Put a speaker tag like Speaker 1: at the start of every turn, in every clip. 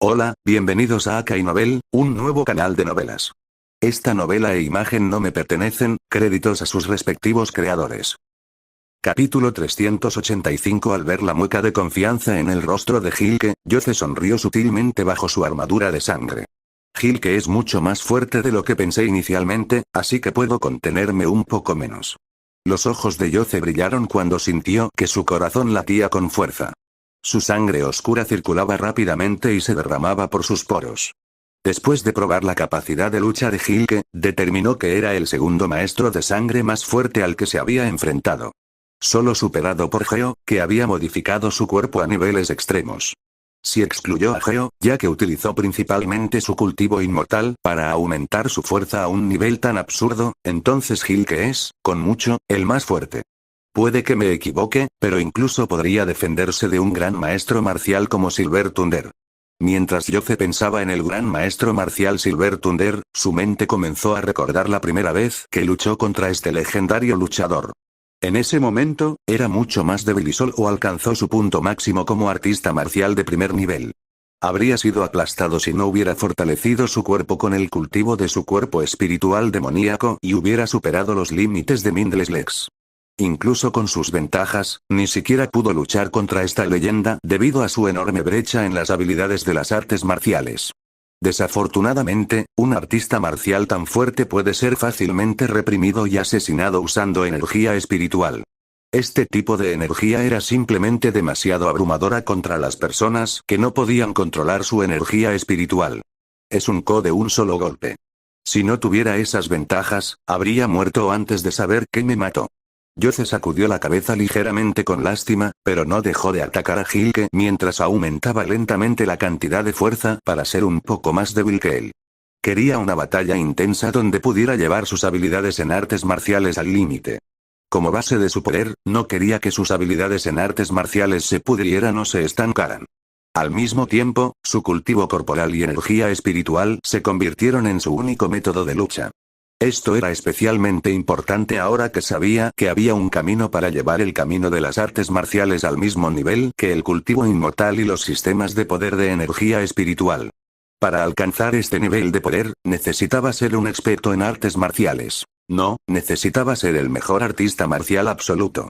Speaker 1: Hola, bienvenidos a Akai Novel, un nuevo canal de novelas. Esta novela e imagen no me pertenecen, créditos a sus respectivos creadores. Capítulo 385. Al ver la mueca de confianza en el rostro de Hilke, Yoce sonrió sutilmente bajo su armadura de sangre. Hilke es mucho más fuerte de lo que pensé inicialmente, así que puedo contenerme un poco menos. Los ojos de Yoce brillaron cuando sintió que su corazón latía con fuerza. Su sangre oscura circulaba rápidamente y se derramaba por sus poros. Después de probar la capacidad de lucha de Hilke, determinó que era el segundo maestro de sangre más fuerte al que se había enfrentado. Solo superado por Geo, que había modificado su cuerpo a niveles extremos. Si excluyó a Geo, ya que utilizó principalmente su cultivo inmortal para aumentar su fuerza a un nivel tan absurdo, entonces Hilke es, con mucho, el más fuerte. Puede que me equivoque, pero incluso podría defenderse de un gran maestro marcial como Silver Thunder. Mientras Yoce pensaba en el gran maestro marcial Silver Thunder, su mente comenzó a recordar la primera vez que luchó contra este legendario luchador. En ese momento, era mucho más débil y solo alcanzó su punto máximo como artista marcial de primer nivel. Habría sido aplastado si no hubiera fortalecido su cuerpo con el cultivo de su cuerpo espiritual demoníaco y hubiera superado los límites de Mindless Lex. Incluso con sus ventajas, ni siquiera pudo luchar contra esta leyenda debido a su enorme brecha en las habilidades de las artes marciales. Desafortunadamente, un artista marcial tan fuerte puede ser fácilmente reprimido y asesinado usando energía espiritual. Este tipo de energía era simplemente demasiado abrumadora contra las personas que no podían controlar su energía espiritual. Es un KO de un solo golpe. Si no tuviera esas ventajas, habría muerto antes de saber que me mató. Yoce sacudió la cabeza ligeramente con lástima, pero no dejó de atacar a Hilke mientras aumentaba lentamente la cantidad de fuerza para ser un poco más débil que él. Quería una batalla intensa donde pudiera llevar sus habilidades en artes marciales al límite. Como base de su poder, no quería que sus habilidades en artes marciales se pudrieran o se estancaran. Al mismo tiempo, su cultivo corporal y energía espiritual se convirtieron en su único método de lucha. Esto era especialmente importante ahora que sabía que había un camino para llevar el camino de las artes marciales al mismo nivel que el cultivo inmortal y los sistemas de poder de energía espiritual. Para alcanzar este nivel de poder, necesitaba ser un experto en artes marciales. No, necesitaba ser el mejor artista marcial absoluto.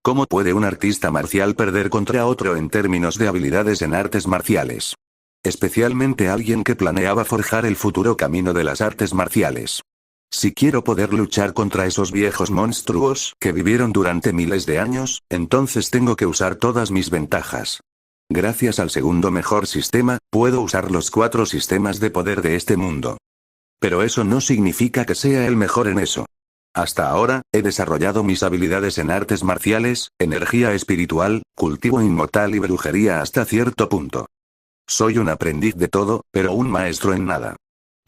Speaker 1: ¿Cómo puede un artista marcial perder contra otro en términos de habilidades en artes marciales? Especialmente alguien que planeaba forjar el futuro camino de las artes marciales. Si quiero poder luchar contra esos viejos monstruos que vivieron durante miles de años, entonces tengo que usar todas mis ventajas. Gracias al segundo mejor sistema, puedo usar los 4 sistemas de poder de este mundo. Pero eso no significa que sea el mejor en eso. Hasta ahora, he desarrollado mis habilidades en artes marciales, energía espiritual, cultivo inmortal y brujería hasta cierto punto. Soy un aprendiz de todo, pero un maestro en nada.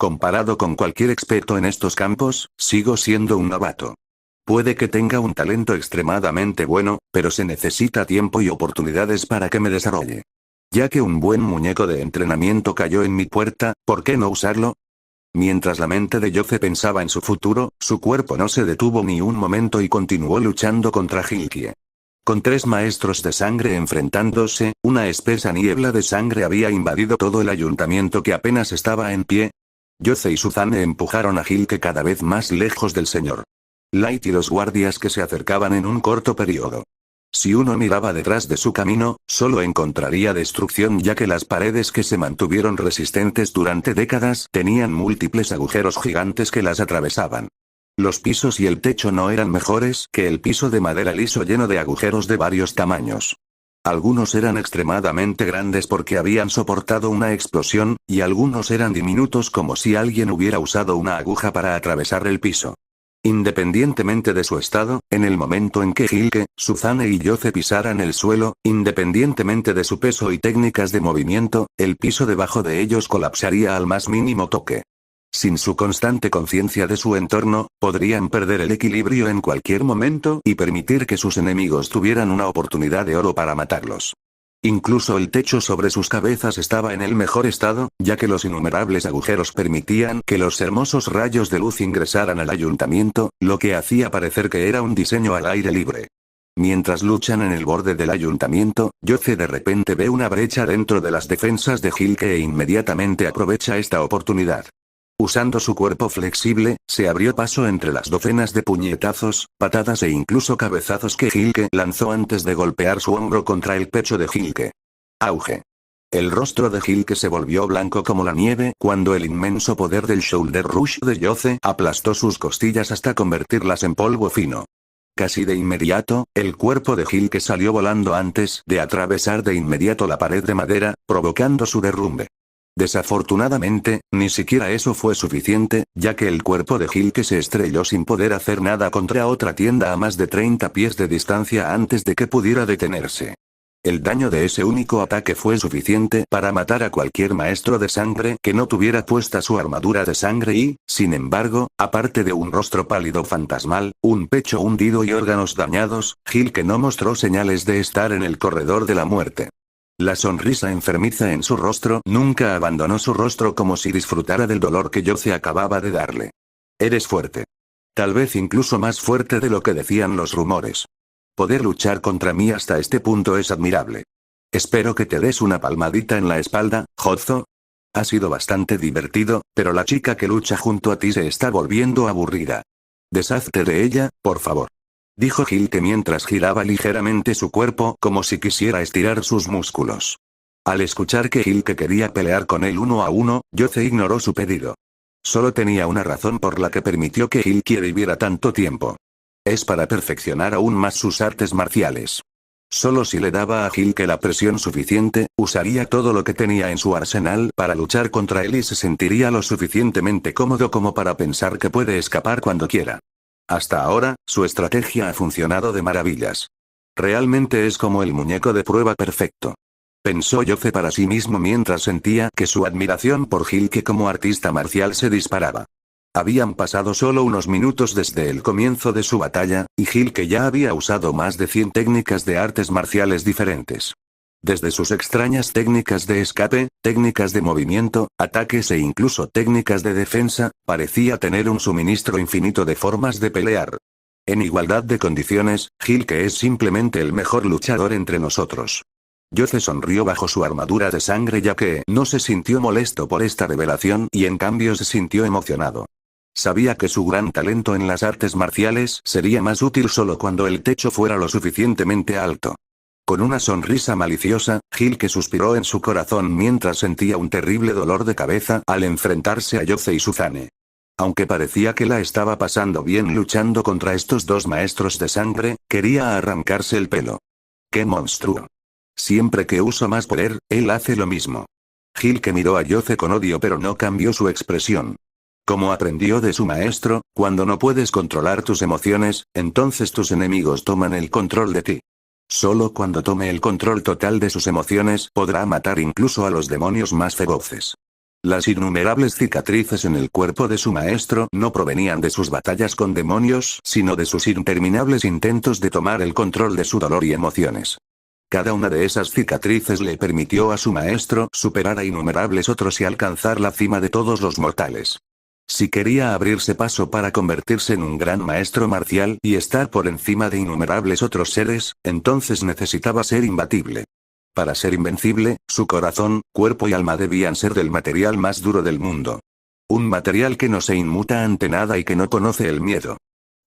Speaker 1: Comparado con cualquier experto en estos campos, sigo siendo un novato. Puede que tenga un talento extremadamente bueno, pero se necesita tiempo y oportunidades para que me desarrolle. Ya que un buen muñeco de entrenamiento cayó en mi puerta, ¿por qué no usarlo? Mientras la mente de Yoce pensaba en su futuro, su cuerpo no se detuvo ni un momento y continuó luchando contra Hilke. Con 3 maestros de sangre enfrentándose, una espesa niebla de sangre había invadido todo el ayuntamiento que apenas estaba en pie. Yoce y Suzane empujaron a Hilke cada vez más lejos del señor Light y los guardias que se acercaban en un corto periodo. Si uno miraba detrás de su camino, solo encontraría destrucción ya que las paredes que se mantuvieron resistentes durante décadas tenían múltiples agujeros gigantes que las atravesaban. Los pisos y el techo no eran mejores que el piso de madera liso lleno de agujeros de varios tamaños. Algunos eran extremadamente grandes porque habían soportado una explosión, y algunos eran diminutos como si alguien hubiera usado una aguja para atravesar el piso. Independientemente de su estado, en el momento en que Hilke, Suzane y Yoce pisaran el suelo, independientemente de su peso y técnicas de movimiento, el piso debajo de ellos colapsaría al más mínimo toque. Sin su constante conciencia de su entorno, podrían perder el equilibrio en cualquier momento y permitir que sus enemigos tuvieran una oportunidad de oro para matarlos. Incluso el techo sobre sus cabezas estaba en el mejor estado, ya que los innumerables agujeros permitían que los hermosos rayos de luz ingresaran al ayuntamiento, lo que hacía parecer que era un diseño al aire libre. Mientras luchan en el borde del ayuntamiento, Yoce de repente ve una brecha dentro de las defensas de Hilke e inmediatamente aprovecha esta oportunidad. Usando su cuerpo flexible, se abrió paso entre las docenas de puñetazos, patadas e incluso cabezazos que Hilke lanzó antes de golpear su hombro contra el pecho de Hilke. Auge. El rostro de Hilke se volvió blanco como la nieve cuando el inmenso poder del Shoulder Rush de Yoce aplastó sus costillas hasta convertirlas en polvo fino. Casi de inmediato, el cuerpo de Hilke salió volando antes de atravesar de inmediato la pared de madera, provocando su derrumbe. Desafortunadamente, ni siquiera eso fue suficiente, ya que el cuerpo de Hilke se estrelló sin poder hacer nada contra otra tienda a más de 30 pies de distancia antes de que pudiera detenerse. El daño de ese único ataque fue suficiente para matar a cualquier maestro de sangre que no tuviera puesta su armadura de sangre y, sin embargo, aparte de un rostro pálido fantasmal, un pecho hundido y órganos dañados, Hilke no mostró señales de estar en el corredor de la muerte. La sonrisa enfermiza en su rostro nunca abandonó su rostro como si disfrutara del dolor que Yoce acababa de darle. Eres fuerte. Tal vez incluso más fuerte de lo que decían los rumores. Poder luchar contra mí hasta este punto es admirable. Espero que te des una palmadita en la espalda, Hozo. Ha sido bastante divertido, pero la chica que lucha junto a ti se está volviendo aburrida. Deshazte de ella, por favor. Dijo Hilke mientras giraba ligeramente su cuerpo como si quisiera estirar sus músculos. Al escuchar que Hilke quería pelear con él uno a uno, Yoce ignoró su pedido. Solo tenía una razón por la que permitió que Hilke viviera tanto tiempo. Es para perfeccionar aún más sus artes marciales. Solo si le daba a Hilke la presión suficiente, usaría todo lo que tenía en su arsenal para luchar contra él y se sentiría lo suficientemente cómodo como para pensar que puede escapar cuando quiera. Hasta ahora, su estrategia ha funcionado de maravillas. Realmente es como el muñeco de prueba perfecto. Pensó Yoce para sí mismo mientras sentía que su admiración por Hilke como artista marcial se disparaba. Habían pasado solo unos minutos desde el comienzo de su batalla, y Hilke ya había usado más de 100 técnicas de artes marciales diferentes. Desde sus extrañas técnicas de escape, técnicas de movimiento, ataques e incluso técnicas de defensa, parecía tener un suministro infinito de formas de pelear. En igualdad de condiciones, Hilke es simplemente el mejor luchador entre nosotros. Yoce sonrió bajo su armadura de sangre ya que no se sintió molesto por esta revelación y en cambio se sintió emocionado. Sabía que su gran talento en las artes marciales sería más útil solo cuando el techo fuera lo suficientemente alto. Con una sonrisa maliciosa, Hilke suspiró en su corazón mientras sentía un terrible dolor de cabeza al enfrentarse a Yoce y Suzane. Aunque parecía que la estaba pasando bien luchando contra estos dos maestros de sangre, quería arrancarse el pelo. ¡Qué monstruo! Siempre que uso más poder, él hace lo mismo. Hilke miró a Yoce con odio pero no cambió su expresión. Como aprendió de su maestro, cuando no puedes controlar tus emociones, entonces tus enemigos toman el control de ti. Solo cuando tome el control total de sus emociones podrá matar incluso a los demonios más feroces. Las innumerables cicatrices en el cuerpo de su maestro no provenían de sus batallas con demonios, sino de sus interminables intentos de tomar el control de su dolor y emociones. Cada una de esas cicatrices le permitió a su maestro superar a innumerables otros y alcanzar la cima de todos los mortales. Si quería abrirse paso para convertirse en un gran maestro marcial y estar por encima de innumerables otros seres, entonces necesitaba ser imbatible. Para ser invencible, su corazón, cuerpo y alma debían ser del material más duro del mundo. Un material que no se inmuta ante nada y que no conoce el miedo.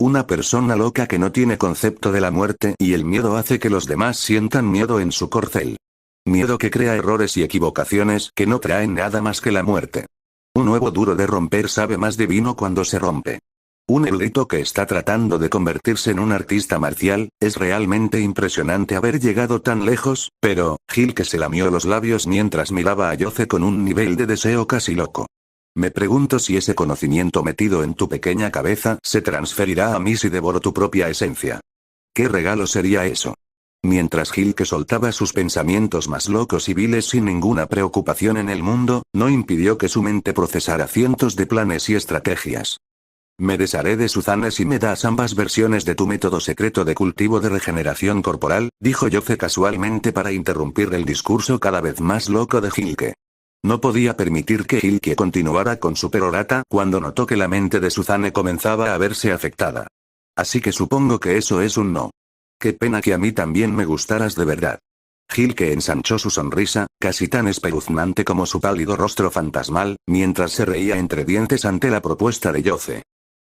Speaker 1: Una persona loca que no tiene concepto de la muerte y el miedo hace que los demás sientan miedo en su corcel. Miedo que crea errores y equivocaciones que no traen nada más que la muerte. Un huevo duro de romper sabe más divino cuando se rompe. Un erudito que está tratando de convertirse en un artista marcial, es realmente impresionante haber llegado tan lejos, pero, Hilke se lamió los labios mientras miraba a Yoce con un nivel de deseo casi loco. Me pregunto si ese conocimiento metido en tu pequeña cabeza se transferirá a mí si devoro tu propia esencia. ¿Qué regalo sería eso? Mientras Hilke soltaba sus pensamientos más locos y viles sin ninguna preocupación en el mundo, no impidió que su mente procesara cientos de planes y estrategias. Me desharé de Suzane si me das ambas versiones de tu método secreto de cultivo de regeneración corporal, dijo Yoce casualmente para interrumpir el discurso cada vez más loco de Hilke. No podía permitir que Hilke continuara con su perorata cuando notó que la mente de Suzane comenzaba a verse afectada. Así que supongo que eso es un no. Qué pena que a mí también me gustaras de verdad. Hilke ensanchó su sonrisa, casi tan espeluznante como su pálido rostro fantasmal, mientras se reía entre dientes ante la propuesta de Yoce.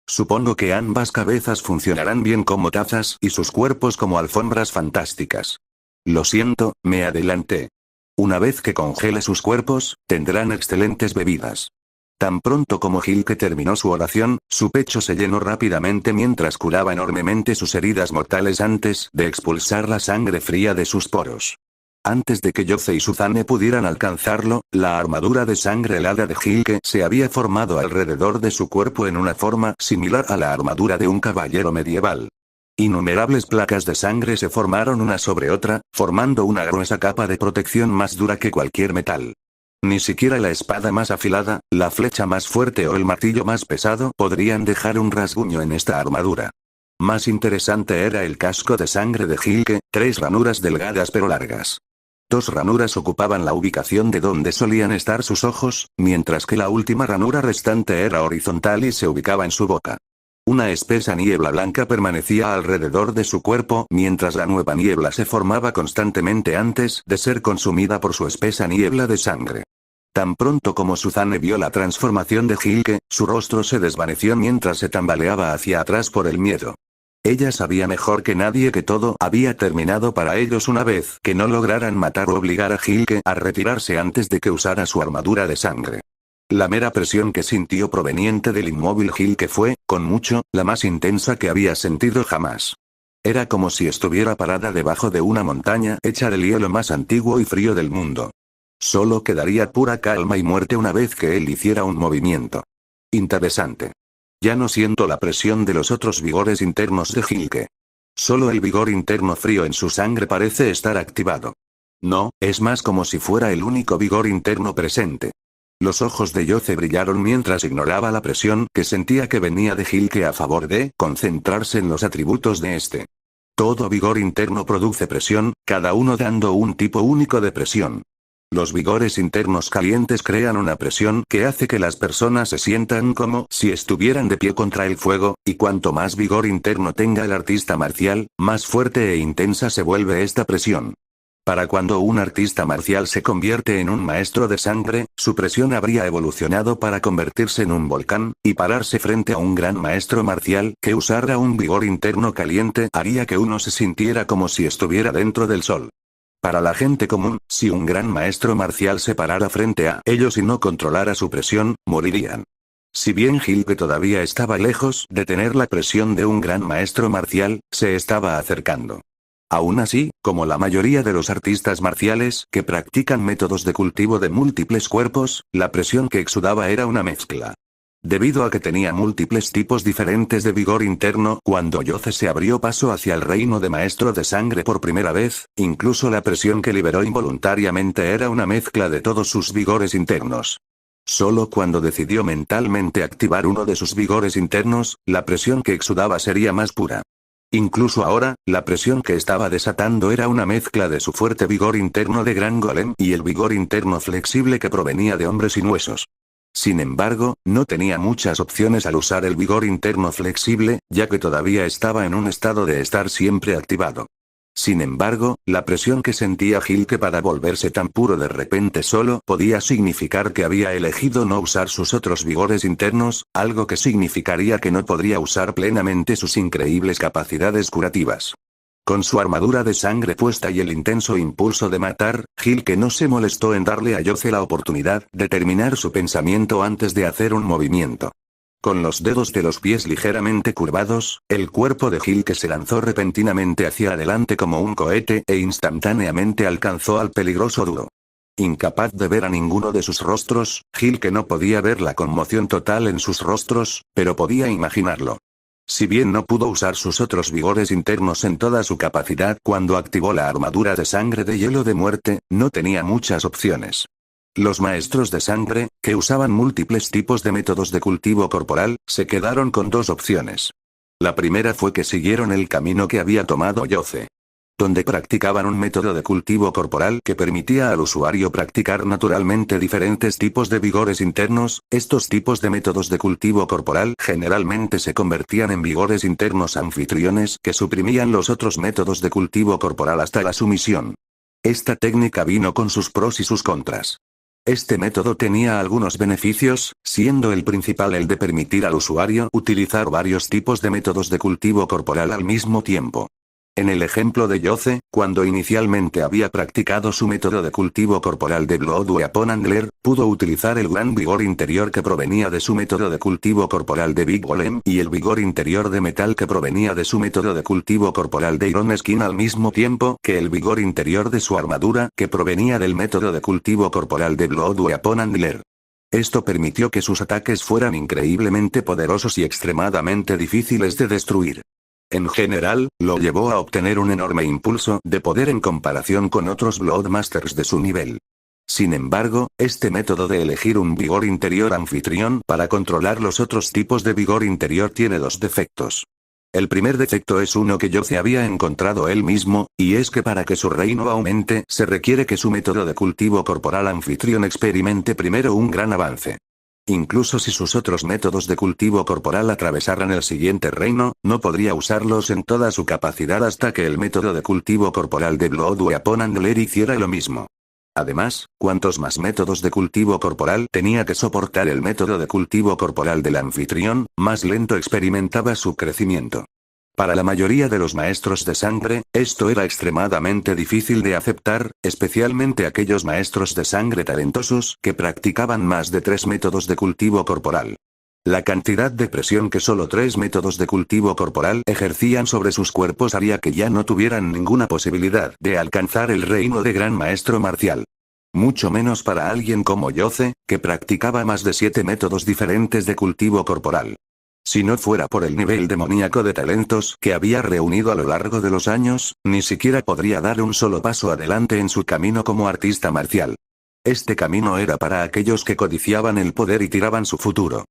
Speaker 1: Supongo que ambas cabezas funcionarán bien como tazas y sus cuerpos como alfombras fantásticas. Lo siento, me adelanté. Una vez que congele sus cuerpos, tendrán excelentes bebidas. Tan pronto como Hilke terminó su oración, su pecho se llenó rápidamente mientras curaba enormemente sus heridas mortales antes de expulsar la sangre fría de sus poros. Antes de que Yoce y Suzane pudieran alcanzarlo, la armadura de sangre helada de Hilke se había formado alrededor de su cuerpo en una forma similar a la armadura de un caballero medieval. Innumerables placas de sangre se formaron una sobre otra, formando una gruesa capa de protección más dura que cualquier metal. Ni siquiera la espada más afilada, la flecha más fuerte o el martillo más pesado podrían dejar un rasguño en esta armadura. Más interesante era el casco de sangre de Hilke, 3 ranuras delgadas pero largas. 2 ranuras ocupaban la ubicación de donde solían estar sus ojos, mientras que la última ranura restante era horizontal y se ubicaba en su boca. Una espesa niebla blanca permanecía alrededor de su cuerpo mientras la nueva niebla se formaba constantemente antes de ser consumida por su espesa niebla de sangre. Tan pronto como Suzane vio la transformación de Hilke, su rostro se desvaneció mientras se tambaleaba hacia atrás por el miedo. Ella sabía mejor que nadie que todo había terminado para ellos una vez que no lograran matar o obligar a Hilke a retirarse antes de que usara su armadura de sangre. La mera presión que sintió proveniente del inmóvil Hilke fue, con mucho, la más intensa que había sentido jamás. Era como si estuviera parada debajo de una montaña hecha del hielo más antiguo y frío del mundo. Solo quedaría pura calma y muerte una vez que él hiciera un movimiento. Interesante. Ya no siento la presión de los otros vigores internos de Hilke. Solo el vigor interno frío en su sangre parece estar activado. No, es más como si fuera el único vigor interno presente. Los ojos de Yoce brillaron mientras ignoraba la presión que sentía que venía de Hilke a favor de concentrarse en los atributos de este. Todo vigor interno produce presión, cada uno dando un tipo único de presión. Los vigores internos calientes crean una presión que hace que las personas se sientan como si estuvieran de pie contra el fuego, y cuanto más vigor interno tenga el artista marcial, más fuerte e intensa se vuelve esta presión. Para cuando un artista marcial se convierte en un maestro de sangre, su presión habría evolucionado para convertirse en un volcán, y pararse frente a un gran maestro marcial que usara un vigor interno caliente haría que uno se sintiera como si estuviera dentro del sol. Para la gente común, si un gran maestro marcial se parara frente a ellos y no controlara su presión, morirían. Si bien Hilke todavía estaba lejos de tener la presión de un gran maestro marcial, se estaba acercando. Aún así, como la mayoría de los artistas marciales que practican métodos de cultivo de múltiples cuerpos, la presión que exudaba era una mezcla. Debido a que tenía múltiples tipos diferentes de vigor interno, cuando Yoce se abrió paso hacia el reino de maestro de sangre por primera vez, incluso la presión que liberó involuntariamente era una mezcla de todos sus vigores internos. Solo cuando decidió mentalmente activar uno de sus vigores internos, la presión que exudaba sería más pura. Incluso ahora, la presión que estaba desatando era una mezcla de su fuerte vigor interno de gran golem y el vigor interno flexible que provenía de hombres sin huesos. Sin embargo, no tenía muchas opciones al usar el vigor interno flexible, ya que todavía estaba en un estado de estar siempre activado. Sin embargo, la presión que sentía Hilke para volverse tan puro de repente solo podía significar que había elegido no usar sus otros vigores internos, algo que significaría que no podría usar plenamente sus increíbles capacidades curativas. Con su armadura de sangre puesta y el intenso impulso de matar, Hilke no se molestó en darle a Yoce la oportunidad de terminar su pensamiento antes de hacer un movimiento. Con los dedos de los pies ligeramente curvados, el cuerpo de Hilke se lanzó repentinamente hacia adelante como un cohete e instantáneamente alcanzó al peligroso dúo. Incapaz de ver a ninguno de sus rostros, Hilke no podía ver la conmoción total en sus rostros, pero podía imaginarlo. Si bien no pudo usar sus otros vigores internos en toda su capacidad cuando activó la armadura de sangre de hielo de muerte, no tenía muchas opciones. Los maestros de sangre, que usaban múltiples tipos de métodos de cultivo corporal, se quedaron con 2 opciones. La primera fue que siguieron el camino que había tomado Yoce. donde practicaban un método de cultivo corporal que permitía al usuario practicar naturalmente diferentes tipos de vigores internos. Estos tipos de métodos de cultivo corporal generalmente se convertían en vigores internos anfitriones que suprimían los otros métodos de cultivo corporal hasta la sumisión. Esta técnica vino con sus pros y sus contras. Este método tenía algunos beneficios, siendo el principal el de permitir al usuario utilizar varios tipos de métodos de cultivo corporal al mismo tiempo. En el ejemplo de Yoce, cuando inicialmente había practicado su método de cultivo corporal de Blood Weapon Angler, pudo utilizar el gran vigor interior que provenía de su método de cultivo corporal de Big Golem y el vigor interior de metal que provenía de su método de cultivo corporal de Iron Skin al mismo tiempo que el vigor interior de su armadura que provenía del método de cultivo corporal de Blood Weapon Angler. Esto permitió que sus ataques fueran increíblemente poderosos y extremadamente difíciles de destruir. En general, lo llevó a obtener un enorme impulso de poder en comparación con otros Bloodmasters de su nivel. Sin embargo, este método de elegir un vigor interior anfitrión para controlar los otros tipos de vigor interior tiene dos defectos. El primer defecto es uno que Yoce había encontrado él mismo, y es que para que su reino aumente se requiere que su método de cultivo corporal anfitrión experimente primero un gran avance. Incluso si sus otros métodos de cultivo corporal atravesaran el siguiente reino, no podría usarlos en toda su capacidad hasta que el método de cultivo corporal de Blood Weapon Angler hiciera lo mismo. Además, cuantos más métodos de cultivo corporal tenía que soportar el método de cultivo corporal del anfitrión, más lento experimentaba su crecimiento. Para la mayoría de los maestros de sangre, esto era extremadamente difícil de aceptar, especialmente aquellos maestros de sangre talentosos que practicaban más de 3 métodos de cultivo corporal. La cantidad de presión que solo 3 métodos de cultivo corporal ejercían sobre sus cuerpos haría que ya no tuvieran ninguna posibilidad de alcanzar el reino de gran maestro marcial. Mucho menos para alguien como Yoce, que practicaba más de 7 métodos diferentes de cultivo corporal. Si no fuera por el nivel demoníaco de talentos que había reunido a lo largo de los años, ni siquiera podría dar un solo paso adelante en su camino como artista marcial. Este camino era para aquellos que codiciaban el poder y tiraban su futuro.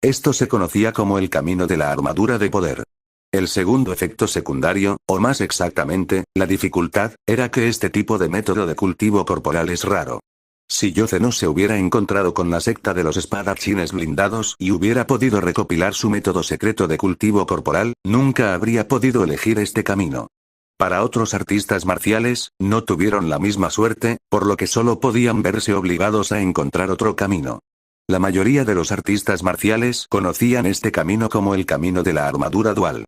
Speaker 1: Esto se conocía como el camino de la armadura de poder. El segundo efecto secundario, o más exactamente, la dificultad, era que este tipo de método de cultivo corporal es raro. Si Yoce no se hubiera encontrado con la secta de los espadachines blindados y hubiera podido recopilar su método secreto de cultivo corporal, nunca habría podido elegir este camino. Para otros artistas marciales, no tuvieron la misma suerte, por lo que solo podían verse obligados a encontrar otro camino. La mayoría de los artistas marciales conocían este camino como el camino de la armadura dual.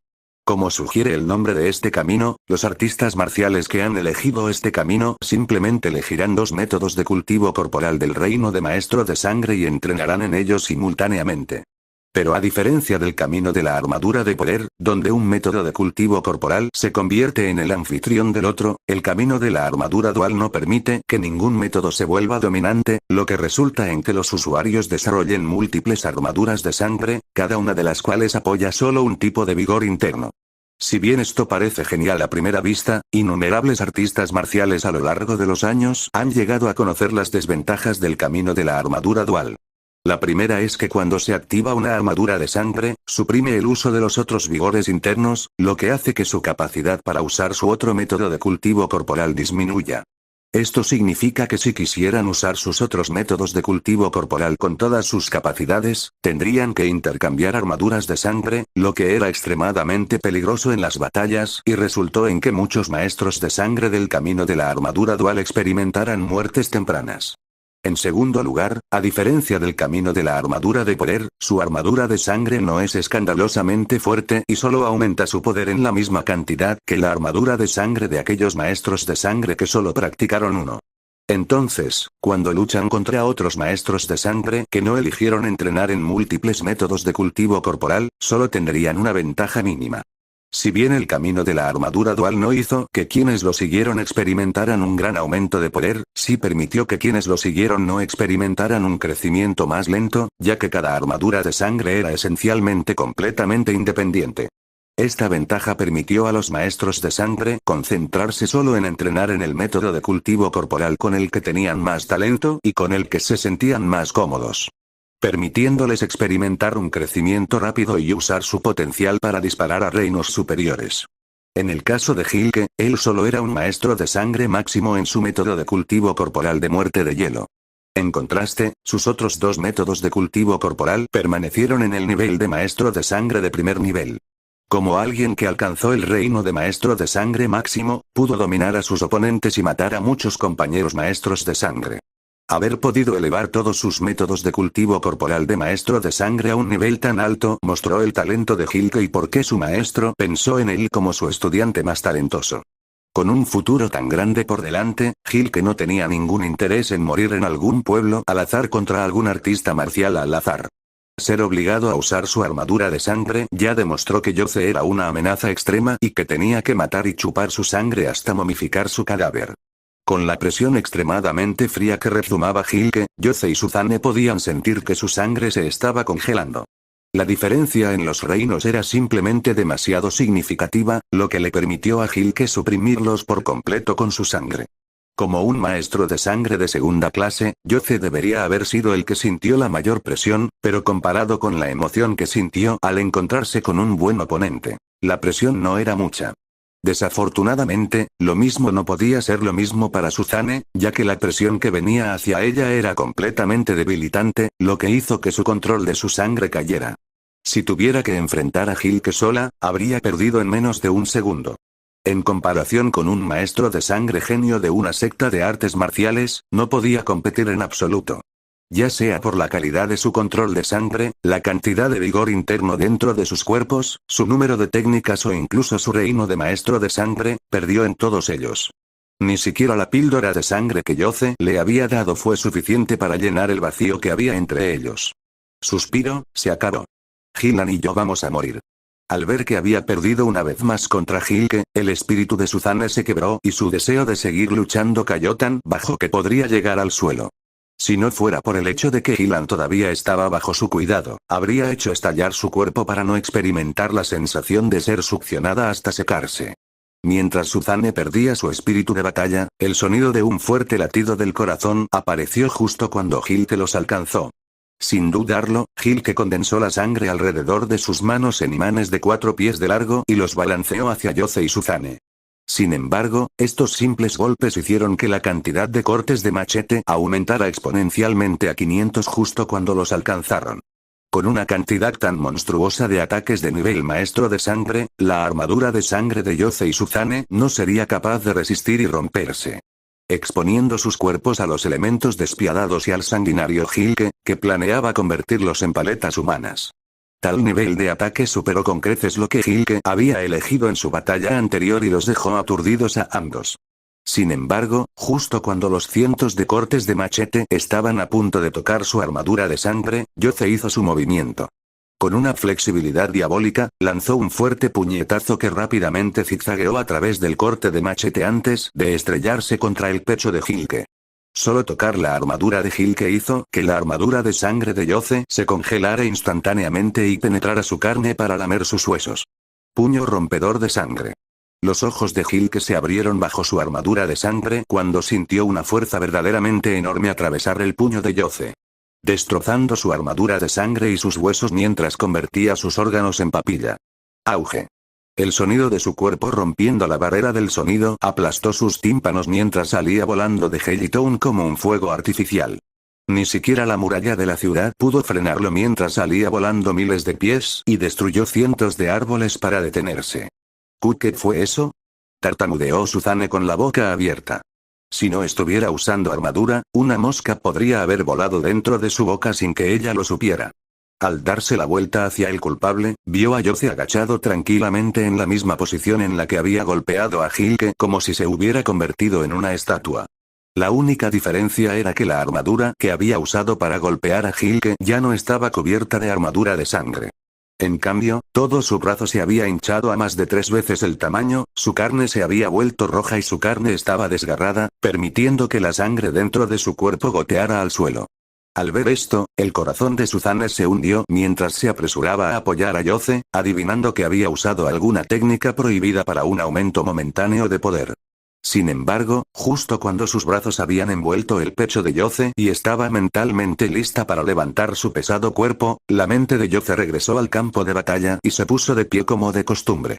Speaker 1: Como sugiere el nombre de este camino, los artistas marciales que han elegido este camino simplemente elegirán 2 métodos de cultivo corporal del reino de maestro de sangre y entrenarán en ellos simultáneamente. Pero a diferencia del camino de la armadura de poder, donde un método de cultivo corporal se convierte en el anfitrión del otro, el camino de la armadura dual no permite que ningún método se vuelva dominante, lo que resulta en que los usuarios desarrollen múltiples armaduras de sangre, cada una de las cuales apoya solo un tipo de vigor interno. Si bien esto parece genial a primera vista, innumerables artistas marciales a lo largo de los años han llegado a conocer las desventajas del camino de la armadura dual. La primera es que cuando se activa una armadura de sangre, suprime el uso de los otros vigores internos, lo que hace que su capacidad para usar su otro método de cultivo corporal disminuya. Esto significa que si quisieran usar sus otros métodos de cultivo corporal con todas sus capacidades, tendrían que intercambiar armaduras de sangre, lo que era extremadamente peligroso en las batallas y resultó en que muchos maestros de sangre del camino de la armadura dual experimentaran muertes tempranas. En segundo lugar, a diferencia del camino de la armadura de poder, su armadura de sangre no es escandalosamente fuerte y solo aumenta su poder en la misma cantidad que la armadura de sangre de aquellos maestros de sangre que solo practicaron uno. Entonces, cuando luchan contra otros maestros de sangre que no eligieron entrenar en múltiples métodos de cultivo corporal, solo tendrían una ventaja mínima. Si bien el camino de la armadura dual no hizo que quienes lo siguieron experimentaran un gran aumento de poder, sí permitió que quienes lo siguieron no experimentaran un crecimiento más lento, ya que cada armadura de sangre era esencialmente completamente independiente. Esta ventaja permitió a los maestros de sangre concentrarse solo en entrenar en el método de cultivo corporal con el que tenían más talento y con el que se sentían más cómodos, permitiéndoles experimentar un crecimiento rápido y usar su potencial para disparar a reinos superiores. En el caso de Hilke, él solo era un maestro de sangre máximo en su método de cultivo corporal de muerte de hielo. En contraste, sus otros dos métodos de cultivo corporal permanecieron en el nivel de maestro de sangre de primer nivel. Como alguien que alcanzó el reino de maestro de sangre máximo, pudo dominar a sus oponentes y matar a muchos compañeros maestros de sangre. Haber podido elevar todos sus métodos de cultivo corporal de maestro de sangre a un nivel tan alto mostró el talento de Hilke y por qué su maestro pensó en él como su estudiante más talentoso. Con un futuro tan grande por delante, Hilke no tenía ningún interés en morir en algún pueblo al azar contra algún artista marcial al azar. Ser obligado a usar su armadura de sangre ya demostró que Yoce era una amenaza extrema y que tenía que matar y chupar su sangre hasta momificar su cadáver. Con la presión extremadamente fría que rezumaba Hilke, Yoce y Suzane podían sentir que su sangre se estaba congelando. La diferencia en los reinos era simplemente demasiado significativa, lo que le permitió a Hilke suprimirlos por completo con su sangre. Como un maestro de sangre de segunda clase, Yoce debería haber sido el que sintió la mayor presión, pero comparado con la emoción que sintió al encontrarse con un buen oponente, la presión no era mucha. Desafortunadamente, lo mismo no podía ser lo mismo para Suzane, ya que la presión que venía hacia ella era completamente debilitante, lo que hizo que su control de su sangre cayera. Si tuviera que enfrentar a Hilke sola, habría perdido en menos de un segundo. En comparación con un maestro de sangre genio de una secta de artes marciales, no podía competir en absoluto. Ya sea por la calidad de su control de sangre, la cantidad de vigor interno dentro de sus cuerpos, su número de técnicas o incluso su reino de maestro de sangre, perdió en todos ellos. Ni siquiera la píldora de sangre que Yoce le había dado fue suficiente para llenar el vacío que había entre ellos. Suspiro, se acabó. Gilan y yo vamos a morir. Al ver que había perdido una vez más contra Hilke, el espíritu de Suzane se quebró y su deseo de seguir luchando cayó tan bajo que podría llegar al suelo. Si no fuera por el hecho de que Gilan todavía estaba bajo su cuidado, habría hecho estallar su cuerpo para no experimentar la sensación de ser succionada hasta secarse. Mientras Suzane perdía su espíritu de batalla, el sonido de un fuerte latido del corazón apareció justo cuando Hilke los alcanzó. Sin dudarlo, Hilke condensó la sangre alrededor de sus manos en imanes de 4 pies de largo y los balanceó hacia Yoce y Suzane. Sin embargo, estos simples golpes hicieron que la cantidad de cortes de machete aumentara exponencialmente a 500 justo cuando los alcanzaron. Con una cantidad tan monstruosa de ataques de nivel maestro de sangre, la armadura de sangre de Yoce y Suzane no sería capaz de resistir y romperse. Exponiendo sus cuerpos a los elementos despiadados y al sanguinario Hilke, que planeaba convertirlos en paletas humanas. Tal nivel de ataque superó con creces lo que Hilke había elegido en su batalla anterior y los dejó aturdidos a ambos. Sin embargo, justo cuando los cientos de cortes de machete estaban a punto de tocar su armadura de sangre, Yoce hizo su movimiento. Con una flexibilidad diabólica, lanzó un fuerte puñetazo que rápidamente zigzagueó a través del corte de machete antes de estrellarse contra el pecho de Hilke. Solo tocar la armadura de Hilke hizo que la armadura de sangre de Yoce se congelara instantáneamente y penetrara su carne para lamer sus huesos. Puño rompedor de sangre. Los ojos de Hilke se abrieron bajo su armadura de sangre cuando sintió una fuerza verdaderamente enorme atravesar el puño de Yoce, destrozando su armadura de sangre y sus huesos mientras convertía sus órganos en papilla. Auge. El sonido de su cuerpo rompiendo la barrera del sonido aplastó sus tímpanos mientras salía volando de Hellitown como un fuego artificial. Ni siquiera la muralla de la ciudad pudo frenarlo mientras salía volando miles de pies y destruyó cientos de árboles para detenerse. ¿Qué fue eso? Tartamudeó Suzane con la boca abierta. Si no estuviera usando armadura, una mosca podría haber volado dentro de su boca sin que ella lo supiera. Al darse la vuelta hacia el culpable, vio a Yoce agachado tranquilamente en la misma posición en la que había golpeado a Hilke como si se hubiera convertido en una estatua. La única diferencia era que la armadura que había usado para golpear a Hilke ya no estaba cubierta de armadura de sangre. En cambio, todo su brazo se había hinchado a más de 3 veces el tamaño, su carne se había vuelto roja y su carne estaba desgarrada, permitiendo que la sangre dentro de su cuerpo goteara al suelo. Al ver esto, el corazón de Suzane se hundió mientras se apresuraba a apoyar a Yoce, adivinando que había usado alguna técnica prohibida para un aumento momentáneo de poder. Sin embargo, justo cuando sus brazos habían envuelto el pecho de Yoce y estaba mentalmente lista para levantar su pesado cuerpo, la mente de Yoce regresó al campo de batalla y se puso de pie como de costumbre.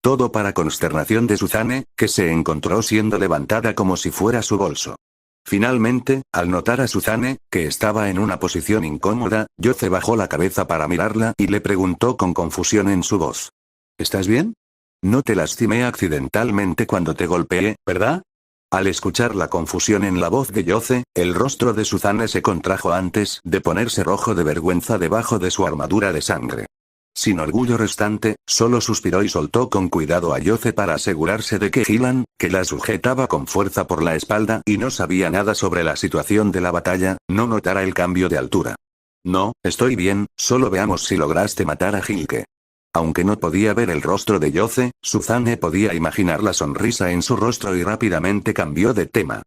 Speaker 1: Todo para consternación de Suzane, que se encontró siendo levantada como si fuera su bolso. Finalmente, al notar a Suzane, que estaba en una posición incómoda, Yoce bajó la cabeza para mirarla y le preguntó con confusión en su voz. ¿Estás bien? No te lastimé accidentalmente cuando te golpeé, ¿verdad? Al escuchar la confusión en la voz de Yoce, el rostro de Suzane se contrajo antes de ponerse rojo de vergüenza debajo de su armadura de sangre. Sin orgullo restante, solo suspiró y soltó con cuidado a Yoce para asegurarse de que Gilan, que la sujetaba con fuerza por la espalda y no sabía nada sobre la situación de la batalla, no notara el cambio de altura. No, estoy bien, solo veamos si lograste matar a Hilke. Aunque no podía ver el rostro de Yoce, Suzane podía imaginar la sonrisa en su rostro y rápidamente cambió de tema.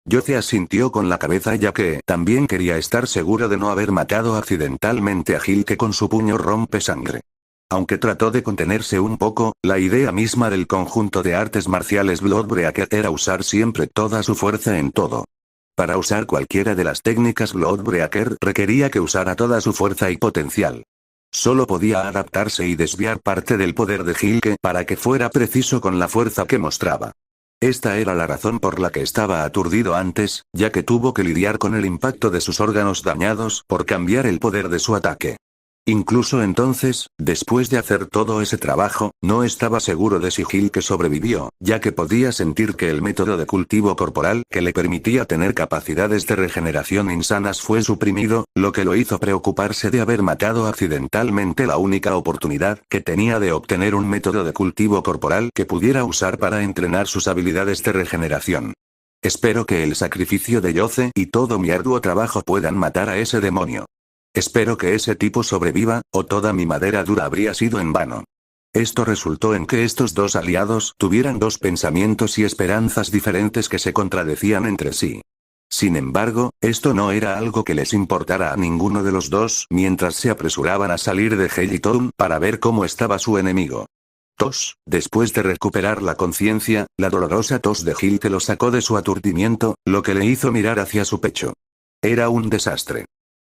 Speaker 1: Yoce asintió con la cabeza ya que también quería estar seguro de no haber matado accidentalmente a Hilke con su puño rompesangre. Aunque trató de contenerse un poco, la idea misma del conjunto de artes marciales Bloodbreaker era usar siempre toda su fuerza en todo. Para usar cualquiera de las técnicas Bloodbreaker requería que usara toda su fuerza y potencial. Solo podía adaptarse y desviar parte del poder de Hilke para que fuera preciso con la fuerza que mostraba. Esta era la razón por la que estaba aturdido antes, ya que tuvo que lidiar con el impacto de sus órganos dañados por cambiar el poder de su ataque. Incluso entonces, después de hacer todo ese trabajo, no estaba seguro de si Hilke sobrevivió, ya que podía sentir que el método de cultivo corporal que le permitía tener capacidades de regeneración insanas fue suprimido, lo que lo hizo preocuparse de haber matado accidentalmente la única oportunidad que tenía de obtener un método de cultivo corporal que pudiera usar para entrenar sus habilidades de regeneración. Espero que el sacrificio de Yoce y todo mi arduo trabajo puedan matar a ese demonio. Espero que ese tipo sobreviva, o toda mi madera dura habría sido en vano. Esto resultó en que estos dos aliados tuvieran dos pensamientos y esperanzas diferentes que se contradecían entre sí. Sin embargo, esto no era algo que les importara a ninguno de los dos mientras se apresuraban a salir de Helitown para ver cómo estaba su enemigo. Tos, después de recuperar la conciencia, la dolorosa tos de Hilke lo sacó de su aturdimiento, lo que le hizo mirar hacia su pecho. Era un desastre.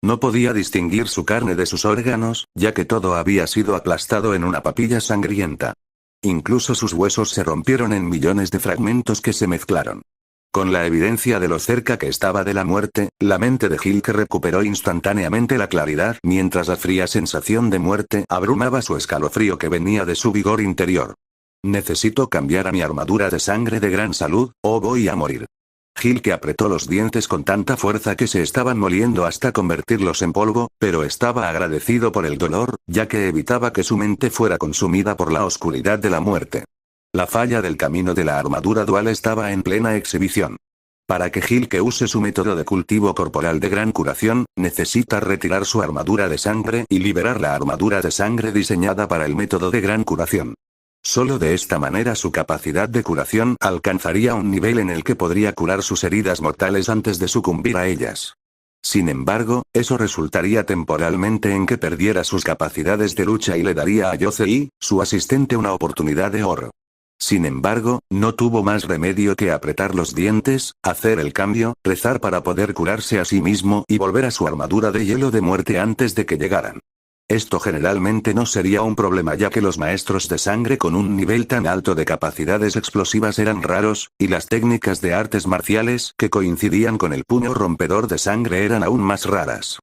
Speaker 1: No podía distinguir su carne de sus órganos, ya que todo había sido aplastado en una papilla sangrienta. Incluso sus huesos se rompieron en millones de fragmentos que se mezclaron. Con la evidencia de lo cerca que estaba de la muerte, la mente de Hilke recuperó instantáneamente la claridad mientras la fría sensación de muerte abrumaba su escalofrío que venía de su vigor interior. Necesito cambiar a mi armadura de sangre de gran salud, o voy a morir. Hilke apretó los dientes con tanta fuerza que se estaban moliendo hasta convertirlos en polvo, pero estaba agradecido por el dolor, ya que evitaba que su mente fuera consumida por la oscuridad de la muerte. La falla del camino de la armadura dual estaba en plena exhibición. Para que Hilke use su método de cultivo corporal de gran curación, necesita retirar su armadura de sangre y liberar la armadura de sangre diseñada para el método de gran curación. Solo de esta manera su capacidad de curación alcanzaría un nivel en el que podría curar sus heridas mortales antes de sucumbir a ellas. Sin embargo, eso resultaría temporalmente en que perdiera sus capacidades de lucha y le daría a Yoce su asistente una oportunidad de oro. Sin embargo, no tuvo más remedio que apretar los dientes, hacer el cambio, rezar para poder curarse a sí mismo y volver a su armadura de hielo de muerte antes de que llegaran. Esto generalmente no sería un problema ya que los maestros de sangre con un nivel tan alto de capacidades explosivas eran raros, y las técnicas de artes marciales que coincidían con el puño rompedor de sangre eran aún más raras.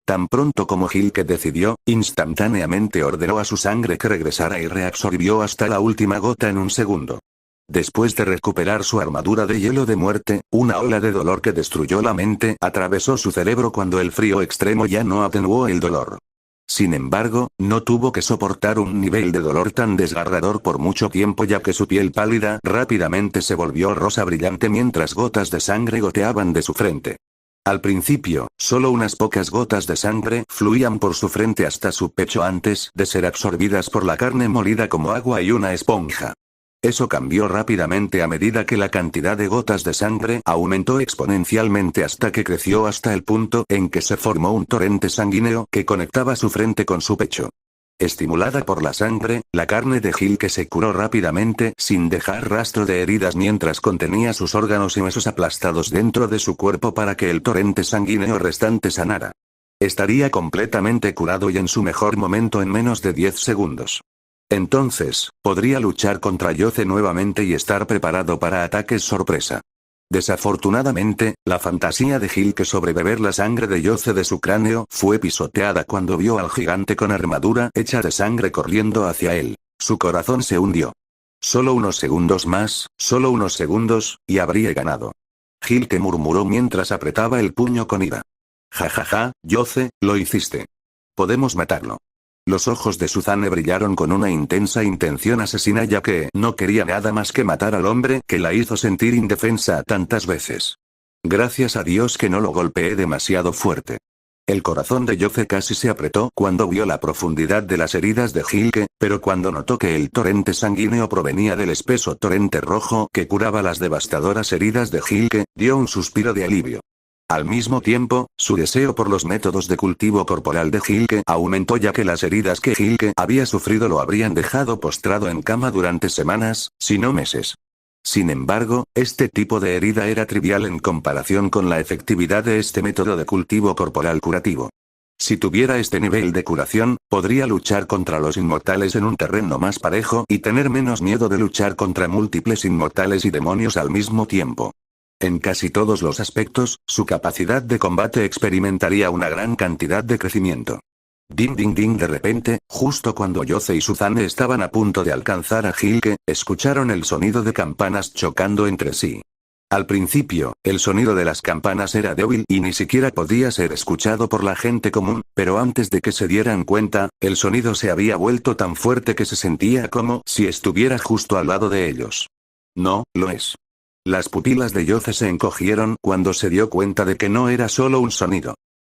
Speaker 1: Tan pronto como Hilke decidió, instantáneamente ordenó a su sangre que regresara y reabsorbió hasta la última gota en un segundo. Después de recuperar su armadura de hielo de muerte, una ola de dolor que destruyó la mente atravesó su cerebro cuando el frío extremo ya no atenuó el dolor. Sin embargo, no tuvo que soportar un nivel de dolor tan desgarrador por mucho tiempo ya que su piel pálida rápidamente se volvió rosa brillante mientras gotas de sangre goteaban de su frente. Al principio, solo unas pocas gotas de sangre fluían por su frente hasta su pecho antes de ser absorbidas por la carne molida como agua y una esponja. Eso cambió rápidamente a medida que la cantidad de gotas de sangre aumentó exponencialmente hasta que creció hasta el punto en que se formó un torrente sanguíneo que conectaba su frente con su pecho. Estimulada por la sangre, la carne de Hilke se curó rápidamente sin dejar rastro de heridas mientras contenía sus órganos y huesos aplastados dentro de su cuerpo para que el torrente sanguíneo restante sanara. Estaría completamente curado y en su mejor momento en menos de 10 segundos. Entonces, podría luchar contra Yoce nuevamente y estar preparado para ataques sorpresa. Desafortunadamente, la fantasía de Hilke sobre beber la sangre de Yoce de su cráneo fue pisoteada cuando vio al gigante con armadura hecha de sangre corriendo hacia él. Su corazón se hundió. Solo unos segundos más, solo unos segundos, y habría ganado. Hilke murmuró mientras apretaba el puño con ira. Jajaja, Yoce, lo hiciste. Podemos matarlo. Los ojos de Suzanne brillaron con una intensa intención asesina ya que no quería nada más que matar al hombre que la hizo sentir indefensa tantas veces. Gracias a Dios que no lo golpeé demasiado fuerte. El corazón de Yoce casi se apretó cuando vio la profundidad de las heridas de Hilke, pero cuando notó que el torrente sanguíneo provenía del espeso torrente rojo que curaba las devastadoras heridas de Hilke, dio un suspiro de alivio. Al mismo tiempo, su deseo por los métodos de cultivo corporal de Hilke aumentó ya que las heridas que Hilke había sufrido lo habrían dejado postrado en cama durante semanas, si no meses. Sin embargo, este tipo de herida era trivial en comparación con la efectividad de este método de cultivo corporal curativo. Si tuviera este nivel de curación, podría luchar contra los inmortales en un terreno más parejo y tener menos miedo de luchar contra múltiples inmortales y demonios al mismo tiempo. En casi todos los aspectos, su capacidad de combate experimentaría una gran cantidad de crecimiento. Ding ding ding de repente, justo cuando Yoce y Suzanne estaban a punto de alcanzar a Hilke, escucharon el sonido de campanas chocando entre sí. Al principio, el sonido de las campanas era débil y ni siquiera podía ser escuchado por la gente común, pero antes de que se dieran cuenta, el sonido se había vuelto tan fuerte que se sentía como si estuviera justo al lado de ellos. No, lo es. Las pupilas de Yoce se encogieron cuando se dio cuenta de que no era solo un sonido.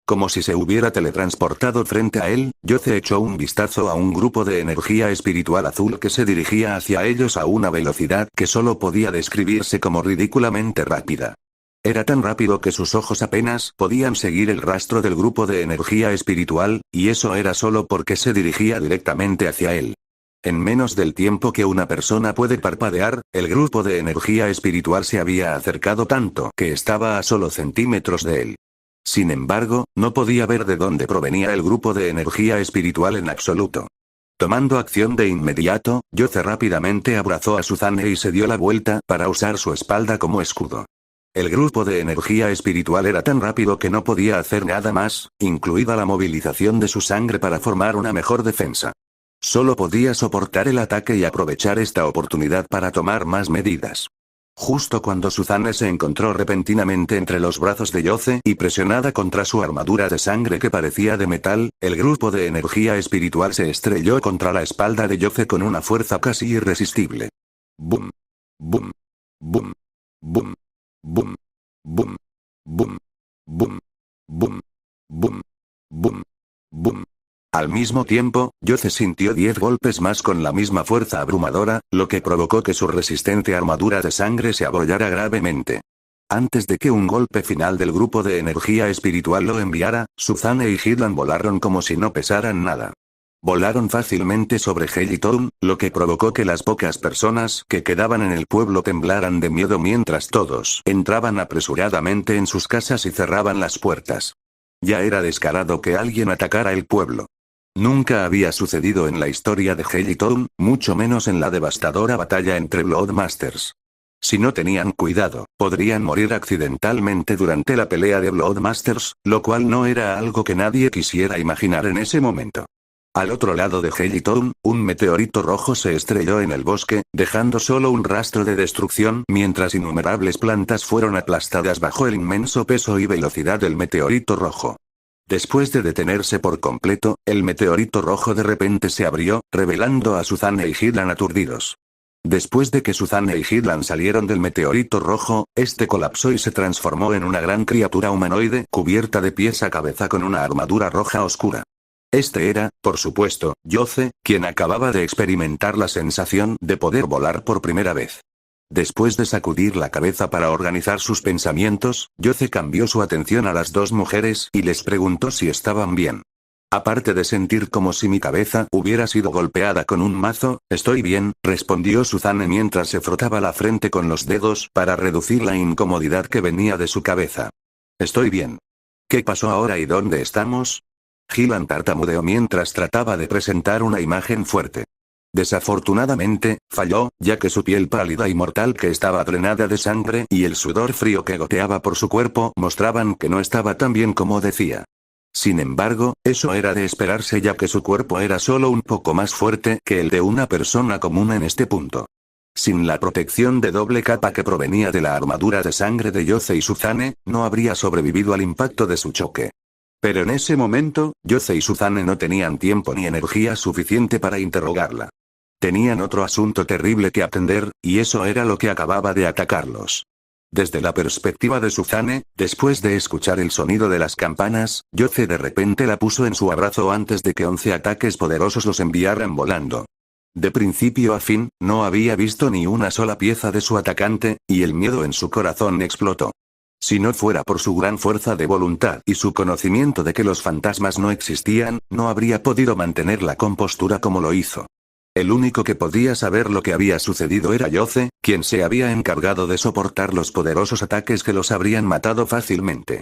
Speaker 1: Como si se hubiera teletransportado frente a él, Yoce echó un vistazo a un grupo de energía espiritual azul que se dirigía hacia ellos a una velocidad que solo podía describirse como ridículamente rápida. Era tan rápido que sus ojos apenas podían seguir el rastro del grupo de energía espiritual, y eso era solo porque se dirigía directamente hacia él. En menos del tiempo que una persona puede parpadear, el grupo de energía espiritual se había acercado tanto que estaba a solo centímetros de él. Sin embargo, no podía ver de dónde provenía el grupo de energía espiritual en absoluto. Tomando acción de inmediato, Yoce rápidamente abrazó a Suzanne y se dio la vuelta para usar su espalda como escudo. El grupo de energía espiritual era tan rápido que no podía hacer nada más, incluida la movilización de su sangre para formar una mejor defensa. Solo podía soportar el ataque y aprovechar esta oportunidad para tomar más medidas. Justo cuando Suzanne se encontró repentinamente entre los brazos de Yoce y presionada contra su armadura de sangre que parecía de metal, el grupo de energía espiritual se estrelló contra la espalda de Yoce con una fuerza casi irresistible. Boom. Boom. Boom. Boom. Boom. Boom. Boom. Boom. Boom. Boom. Boom. Boom. Al mismo tiempo, Yoce sintió 10 golpes más con la misma fuerza abrumadora, lo que provocó que su resistente armadura de sangre se abollara gravemente. Antes de que un golpe final del grupo de energía espiritual lo enviara, Suzanne y Hidlan volaron como si no pesaran nada. Volaron fácilmente sobre Helitown, lo que provocó que las pocas personas que quedaban en el pueblo temblaran de miedo mientras todos entraban apresuradamente en sus casas y cerraban las puertas. Ya era descarado que alguien atacara el pueblo. Nunca había sucedido en la historia de Helitown, mucho menos en la devastadora batalla entre Bloodmasters. Si no tenían cuidado, podrían morir accidentalmente durante la pelea de Bloodmasters, lo cual no era algo que nadie quisiera imaginar en ese momento. Al otro lado de Helitown, un meteorito rojo se estrelló en el bosque, dejando solo un rastro de destrucción mientras innumerables plantas fueron aplastadas bajo el inmenso peso y velocidad del meteorito rojo. Después de detenerse por completo, el meteorito rojo de repente se abrió, revelando a Suzanne y Hidlan aturdidos. Después de que Suzanne y Hidlan salieron del meteorito rojo, este colapsó y se transformó en una gran criatura humanoide cubierta de pies a cabeza con una armadura roja oscura. Este era, por supuesto, Yoce, quien acababa de experimentar la sensación de poder volar por primera vez. Después de sacudir la cabeza para organizar sus pensamientos, Yoce cambió su atención a las dos mujeres y les preguntó si estaban bien. Aparte de sentir como si mi cabeza hubiera sido golpeada con un mazo, estoy bien, respondió Suzanne mientras se frotaba la frente con los dedos para reducir la incomodidad que venía de su cabeza. Estoy bien. ¿Qué pasó ahora y dónde estamos? Hidlan tartamudeó mientras trataba de presentar una imagen fuerte. Desafortunadamente, falló, ya que su piel pálida y mortal que estaba drenada de sangre y el sudor frío que goteaba por su cuerpo mostraban que no estaba tan bien como decía. Sin embargo, eso era de esperarse ya que su cuerpo era solo un poco más fuerte que el de una persona común en este punto. Sin la protección de doble capa que provenía de la armadura de sangre de Yoze y Suzane, no habría sobrevivido al impacto de su choque. Pero en ese momento, Yoze y Suzane no tenían tiempo ni energía suficiente para interrogarla. Tenían otro asunto terrible que atender, y eso era lo que acababa de atacarlos. Desde la perspectiva de Suzane, después de escuchar el sonido de las campanas, Yoze de repente la puso en su abrazo antes de que 11 ataques poderosos los enviaran volando. De principio a fin, no había visto ni una sola pieza de su atacante, y el miedo en su corazón explotó. Si no fuera por su gran fuerza de voluntad y su conocimiento de que los fantasmas no existían, no habría podido mantener la compostura como lo hizo. El único que podía saber lo que había sucedido era Yoze, quien se había encargado de soportar los poderosos ataques que los habrían matado fácilmente.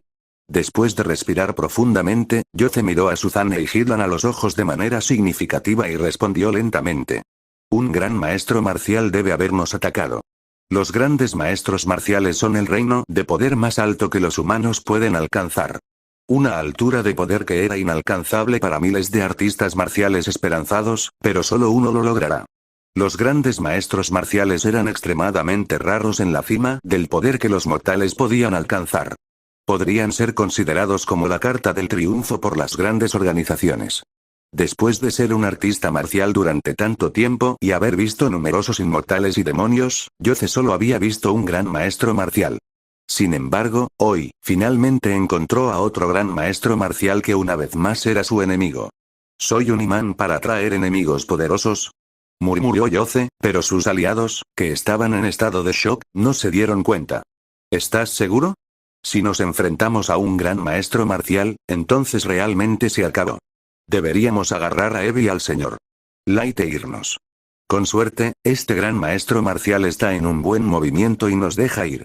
Speaker 1: Después de respirar profundamente, Yoze miró a Suzane y Hidlan a los ojos de manera significativa y respondió lentamente. Un gran maestro marcial debe habernos atacado. Los grandes maestros marciales son el reino de poder más alto que los humanos pueden alcanzar. Una altura de poder que era inalcanzable para miles de artistas marciales esperanzados, pero solo uno lo logrará. Los grandes maestros marciales eran extremadamente raros en la cima del poder que los mortales podían alcanzar. Podrían ser considerados como la carta del triunfo por las grandes organizaciones. Después de ser un artista marcial durante tanto tiempo y haber visto numerosos inmortales y demonios, Yoze solo había visto un gran maestro marcial. Sin embargo, hoy, finalmente encontró a otro gran maestro marcial que una vez más era su enemigo. ¿Soy un imán para atraer enemigos poderosos?, murmuró Yoze, pero sus aliados, que estaban en estado de shock, no se dieron cuenta. ¿Estás seguro? Si nos enfrentamos a un gran maestro marcial, entonces realmente se acabó. Deberíamos agarrar a Eve y al señor Light e irnos. Con suerte, este gran maestro marcial está en un buen movimiento y nos deja ir.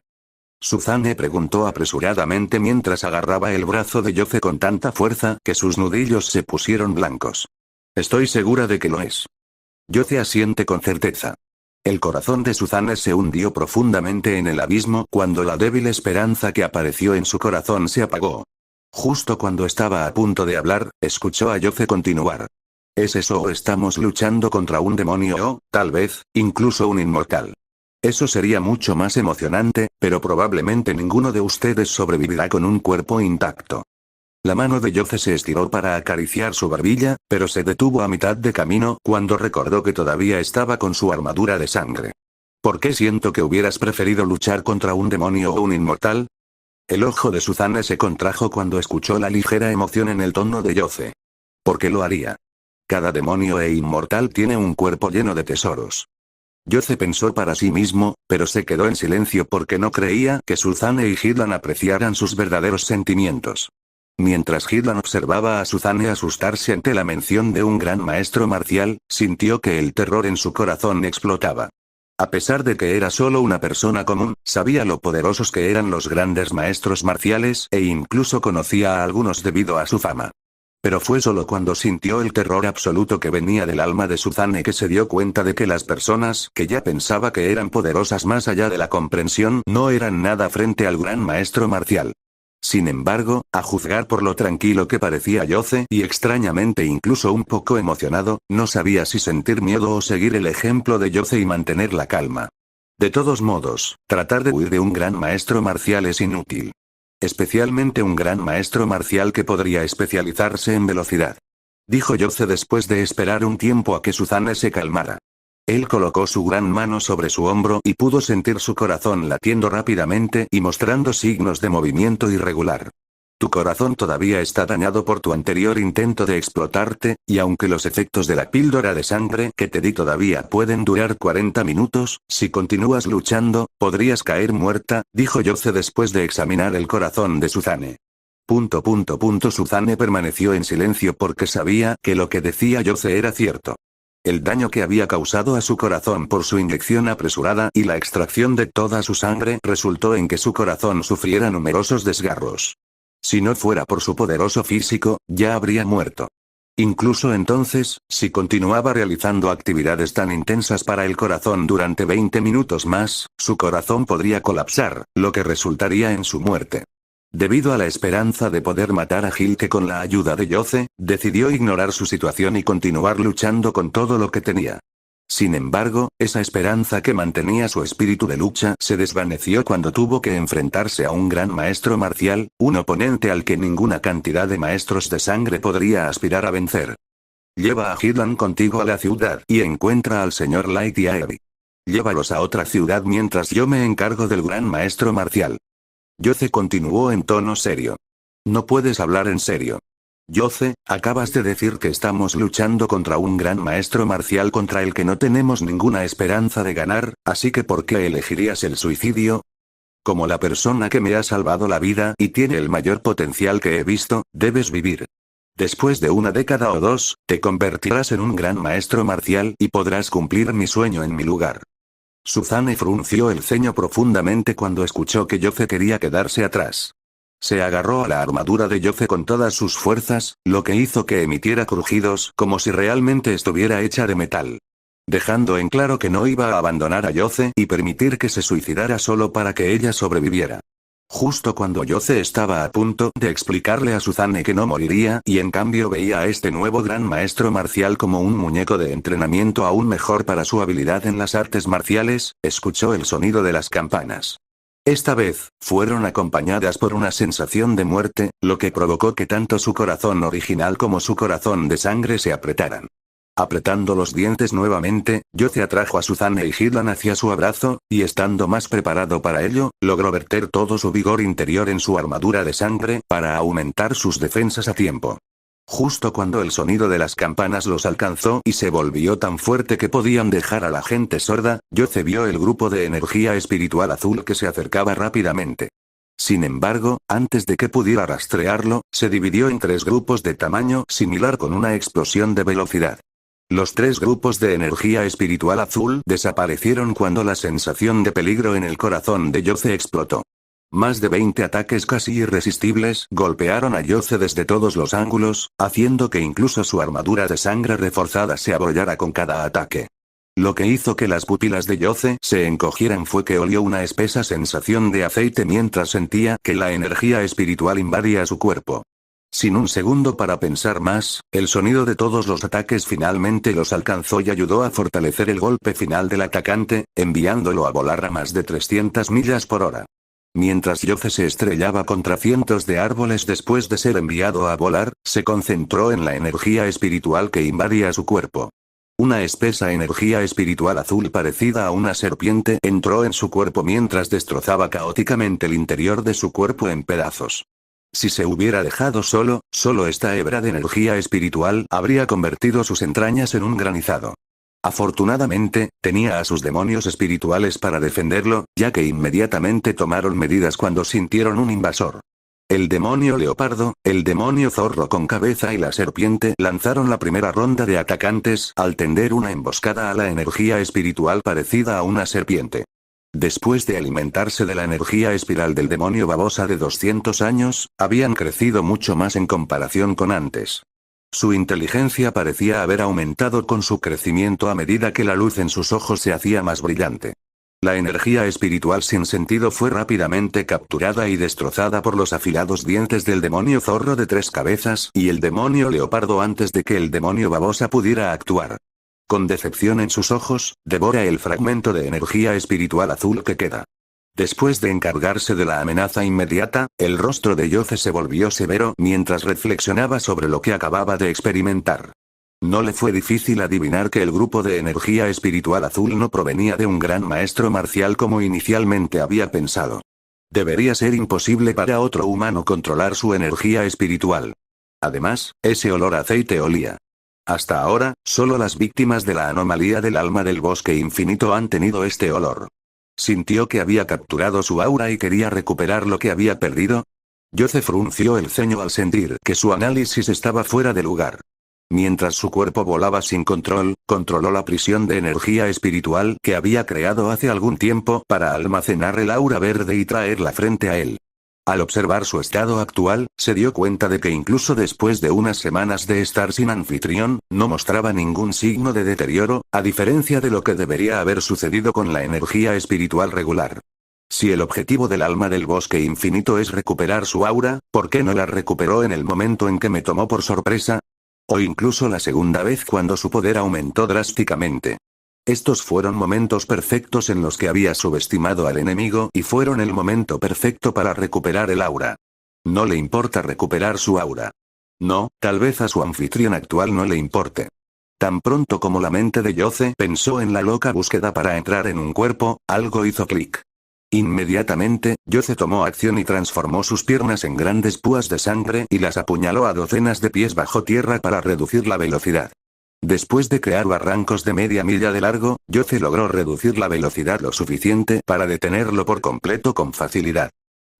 Speaker 1: Suzane preguntó apresuradamente mientras agarraba el brazo de Yoze con tanta fuerza que sus nudillos se pusieron blancos. Estoy segura de que lo es. Yoze asiente con certeza. El corazón de Suzane se hundió profundamente en el abismo cuando la débil esperanza que apareció en su corazón se apagó. Justo cuando estaba a punto de hablar, escuchó a Yoze continuar. ¿Es eso o estamos luchando contra un demonio o, tal vez, incluso un inmortal? Eso sería mucho más emocionante, pero probablemente ninguno de ustedes sobrevivirá con un cuerpo intacto. La mano de Yoze se estiró para acariciar su barbilla, pero se detuvo a mitad de camino cuando recordó que todavía estaba con su armadura de sangre. ¿Por qué siento que hubieras preferido luchar contra un demonio o un inmortal? El ojo de Suzane se contrajo cuando escuchó la ligera emoción en el tono de Yoze. ¿Por qué lo haría? Cada demonio e inmortal tiene un cuerpo lleno de tesoros. Yoze pensó para sí mismo, pero se quedó en silencio porque no creía que Suzane y Hidlan apreciaran sus verdaderos sentimientos. Mientras Hidlan observaba a Suzane asustarse ante la mención de un gran maestro marcial, sintió que el terror en su corazón explotaba. A pesar de que era solo una persona común, sabía lo poderosos que eran los grandes maestros marciales e incluso conocía a algunos debido a su fama. Pero fue solo cuando sintió el terror absoluto que venía del alma de Suzane que se dio cuenta de que las personas que ya pensaba que eran poderosas más allá de la comprensión no eran nada frente al gran maestro marcial. Sin embargo, a juzgar por lo tranquilo que parecía Yoze y extrañamente incluso un poco emocionado, no sabía si sentir miedo o seguir el ejemplo de Yoze y mantener la calma. De todos modos, tratar de huir de un gran maestro marcial es inútil. Especialmente un gran maestro marcial que podría especializarse en velocidad. Dijo Yoze después de esperar un tiempo a que Suzane se calmara. Él colocó su gran mano sobre su hombro y pudo sentir su corazón latiendo rápidamente y mostrando signos de movimiento irregular. Tu corazón todavía está dañado por tu anterior intento de explotarte, y aunque los efectos de la píldora de sangre que te di todavía pueden durar 40 minutos, si continúas luchando, podrías caer muerta, dijo Yoze después de examinar el corazón de Suzane. Suzane permaneció en silencio porque sabía que lo que decía Yoze era cierto. El daño que había causado a su corazón por su inyección apresurada y la extracción de toda su sangre resultó en que su corazón sufriera numerosos desgarros. Si no fuera por su poderoso físico, ya habría muerto. Incluso entonces, si continuaba realizando actividades tan intensas para el corazón durante 20 minutos más, su corazón podría colapsar, lo que resultaría en su muerte. Debido a la esperanza de poder matar a Hilke con la ayuda de Yoce, decidió ignorar su situación y continuar luchando con todo lo que tenía. Sin embargo, esa esperanza que mantenía su espíritu de lucha se desvaneció cuando tuvo que enfrentarse a un gran maestro marcial, un oponente al que ninguna cantidad de maestros de sangre podría aspirar a vencer. Lleva a Hidlan contigo a la ciudad y encuentra al señor Light y a Evie. Llévalos a otra ciudad mientras yo me encargo del gran maestro marcial. Yoce continuó en tono serio. No puedes hablar en serio. Yoce, acabas de decir que estamos luchando contra un gran maestro marcial contra el que no tenemos ninguna esperanza de ganar, así que ¿por qué elegirías el suicidio? Como la persona que me ha salvado la vida y tiene el mayor potencial que he visto, debes vivir. Después de una década o dos, te convertirás en un gran maestro marcial y podrás cumplir mi sueño en mi lugar. Suzanne frunció el ceño profundamente cuando escuchó que Yoce quería quedarse atrás. Se agarró a la armadura de Yoce con todas sus fuerzas, lo que hizo que emitiera crujidos como si realmente estuviera hecha de metal. Dejando en claro que no iba a abandonar a Yoce y permitir que se suicidara solo para que ella sobreviviera. Justo cuando Yoce estaba a punto de explicarle a Suzanne que no moriría y en cambio veía a este nuevo gran maestro marcial como un muñeco de entrenamiento aún mejor para su habilidad en las artes marciales, escuchó el sonido de las campanas. Esta vez, fueron acompañadas por una sensación de muerte, lo que provocó que tanto su corazón original como su corazón de sangre se apretaran. Apretando los dientes nuevamente, Yoce atrajo a Suzanne y Hidlan hacia su abrazo, y estando más preparado para ello, logró verter todo su vigor interior en su armadura de sangre, para aumentar sus defensas a tiempo. Justo cuando el sonido de las campanas los alcanzó y se volvió tan fuerte que podían dejar a la gente sorda, Yoce vio el grupo de energía espiritual azul que se acercaba rápidamente. Sin embargo, antes de que pudiera rastrearlo, se dividió en 3 grupos de tamaño similar con una explosión de velocidad. Los 3 grupos de energía espiritual azul desaparecieron cuando la sensación de peligro en el corazón de Yoce explotó. Más de 20 ataques casi irresistibles golpearon a Yoce desde todos los ángulos, haciendo que incluso su armadura de sangre reforzada se abollara con cada ataque. Lo que hizo que las pupilas de Yoce se encogieran fue que olió una espesa sensación de aceite mientras sentía que la energía espiritual invadía su cuerpo. Sin un segundo para pensar más, el sonido de todos los ataques finalmente los alcanzó y ayudó a fortalecer el golpe final del atacante, enviándolo a volar a más de 300 millas por hora. Mientras Yoce se estrellaba contra cientos de árboles después de ser enviado a volar, se concentró en la energía espiritual que invadía su cuerpo. Una espesa energía espiritual azul parecida a una serpiente entró en su cuerpo mientras destrozaba caóticamente el interior de su cuerpo en pedazos. Si se hubiera dejado solo esta hebra de energía espiritual habría convertido sus entrañas en un granizado. Afortunadamente, tenía a sus demonios espirituales para defenderlo, ya que inmediatamente tomaron medidas cuando sintieron un invasor. El demonio leopardo, el demonio zorro con cabeza y la serpiente lanzaron la primera ronda de atacantes al tender una emboscada a la energía espiritual parecida a una serpiente. Después de alimentarse de la energía espiral del demonio babosa de 200 años, habían crecido mucho más en comparación con antes. Su inteligencia parecía haber aumentado con su crecimiento a medida que la luz en sus ojos se hacía más brillante. La energía espiritual sin sentido fue rápidamente capturada y destrozada por los afilados dientes del demonio zorro de 3 cabezas y el demonio leopardo antes de que el demonio babosa pudiera actuar. Con decepción en sus ojos, devora el fragmento de energía espiritual azul que queda. Después de encargarse de la amenaza inmediata, el rostro de Yoce se volvió severo mientras reflexionaba sobre lo que acababa de experimentar. No le fue difícil adivinar que el grupo de energía espiritual azul no provenía de un gran maestro marcial como inicialmente había pensado. Debería ser imposible para otro humano controlar su energía espiritual. Además, ese olor a aceite olía. Hasta ahora, solo las víctimas de la anomalía del alma del bosque infinito han tenido este olor. Sintió que había capturado su aura y quería recuperar lo que había perdido. Yoce frunció el ceño al sentir que su análisis estaba fuera de lugar. Mientras su cuerpo volaba sin control, controló la prisión de energía espiritual que había creado hace algún tiempo para almacenar el aura verde y traerla frente a él. Al observar su estado actual, se dio cuenta de que incluso después de unas semanas de estar sin anfitrión, no mostraba ningún signo de deterioro, a diferencia de lo que debería haber sucedido con la energía espiritual regular. Si el objetivo del alma del bosque infinito es recuperar su aura, ¿por qué no la recuperó en el momento en que me tomó por sorpresa? O incluso la segunda vez cuando su poder aumentó drásticamente. Estos fueron momentos perfectos en los que había subestimado al enemigo y fueron el momento perfecto para recuperar el aura. No le importa recuperar su aura. No, tal vez a su anfitrión actual no le importe. Tan pronto como la mente de Yoce pensó en la loca búsqueda para entrar en un cuerpo, algo hizo clic. Inmediatamente, Yoce tomó acción y transformó sus piernas en grandes púas de sangre y las apuñaló a docenas de pies bajo tierra para reducir la velocidad. Después de crear barrancos de media milla de largo, Yoce logró reducir la velocidad lo suficiente para detenerlo por completo con facilidad.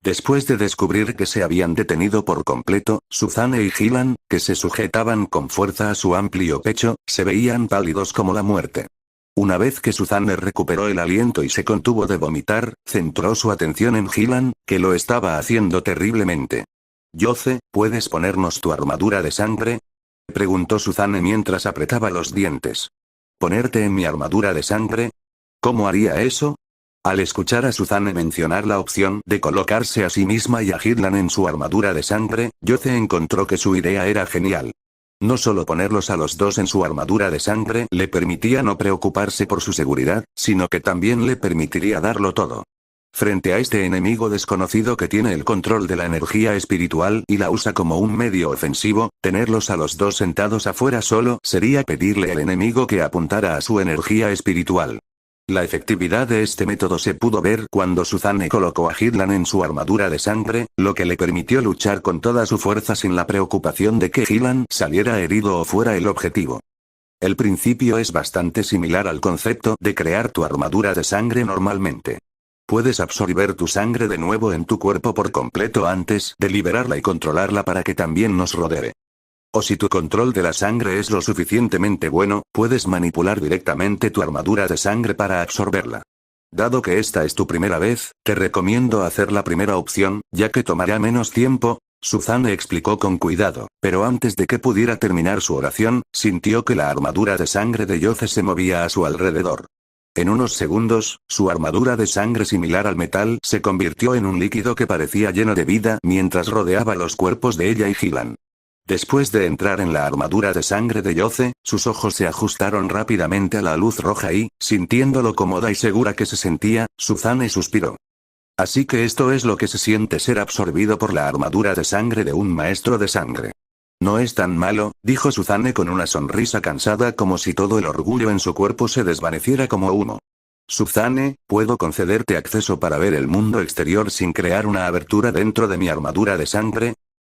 Speaker 1: Después de descubrir que se habían detenido por completo, Suzane y Gilan, que se sujetaban con fuerza a su amplio pecho, se veían pálidos como la muerte. Una vez que Suzane recuperó el aliento y se contuvo de vomitar, centró su atención en Gilan, que lo estaba haciendo terriblemente. Yoce, ¿puedes ponernos tu armadura de sangre?, preguntó Suzane mientras apretaba los dientes. ¿Ponerte en mi armadura de sangre? ¿Cómo haría eso? Al escuchar a Suzane mencionar la opción de colocarse a sí misma y a Gilan en su armadura de sangre, Yoce encontró que su idea era genial. No solo ponerlos a los dos en su armadura de sangre le permitía no preocuparse por su seguridad, sino que también le permitiría darlo todo. Frente a este enemigo desconocido que tiene el control de la energía espiritual y la usa como un medio ofensivo, tenerlos a los dos sentados afuera solo sería pedirle al enemigo que apuntara a su energía espiritual. La efectividad de este método se pudo ver cuando Suzane colocó a Gilan en su armadura de sangre, lo que le permitió luchar con toda su fuerza sin la preocupación de que Gilan saliera herido o fuera el objetivo. El principio es bastante similar al concepto de crear tu armadura de sangre normalmente. Puedes absorber tu sangre de nuevo en tu cuerpo por completo antes de liberarla y controlarla para que también nos rodee. O si tu control de la sangre es lo suficientemente bueno, puedes manipular directamente tu armadura de sangre para absorberla. Dado que esta es tu primera vez, te recomiendo hacer la primera opción, ya que tomará menos tiempo, Suzane explicó con cuidado, pero antes de que pudiera terminar su oración, sintió que la armadura de sangre de Yoce se movía a su alrededor. En unos segundos, su armadura de sangre similar al metal se convirtió en un líquido que parecía lleno de vida mientras rodeaba los cuerpos de ella y Gilan. Después de entrar en la armadura de sangre de Yoce, sus ojos se ajustaron rápidamente a la luz roja y, sintiendo lo cómoda y segura que se sentía, Suzane suspiró. Así que esto es lo que se siente ser absorbido por la armadura de sangre de un maestro de sangre. No es tan malo, dijo Suzane con una sonrisa cansada como si todo el orgullo en su cuerpo se desvaneciera como humo. Suzane, ¿puedo concederte acceso para ver el mundo exterior sin crear una abertura dentro de mi armadura de sangre?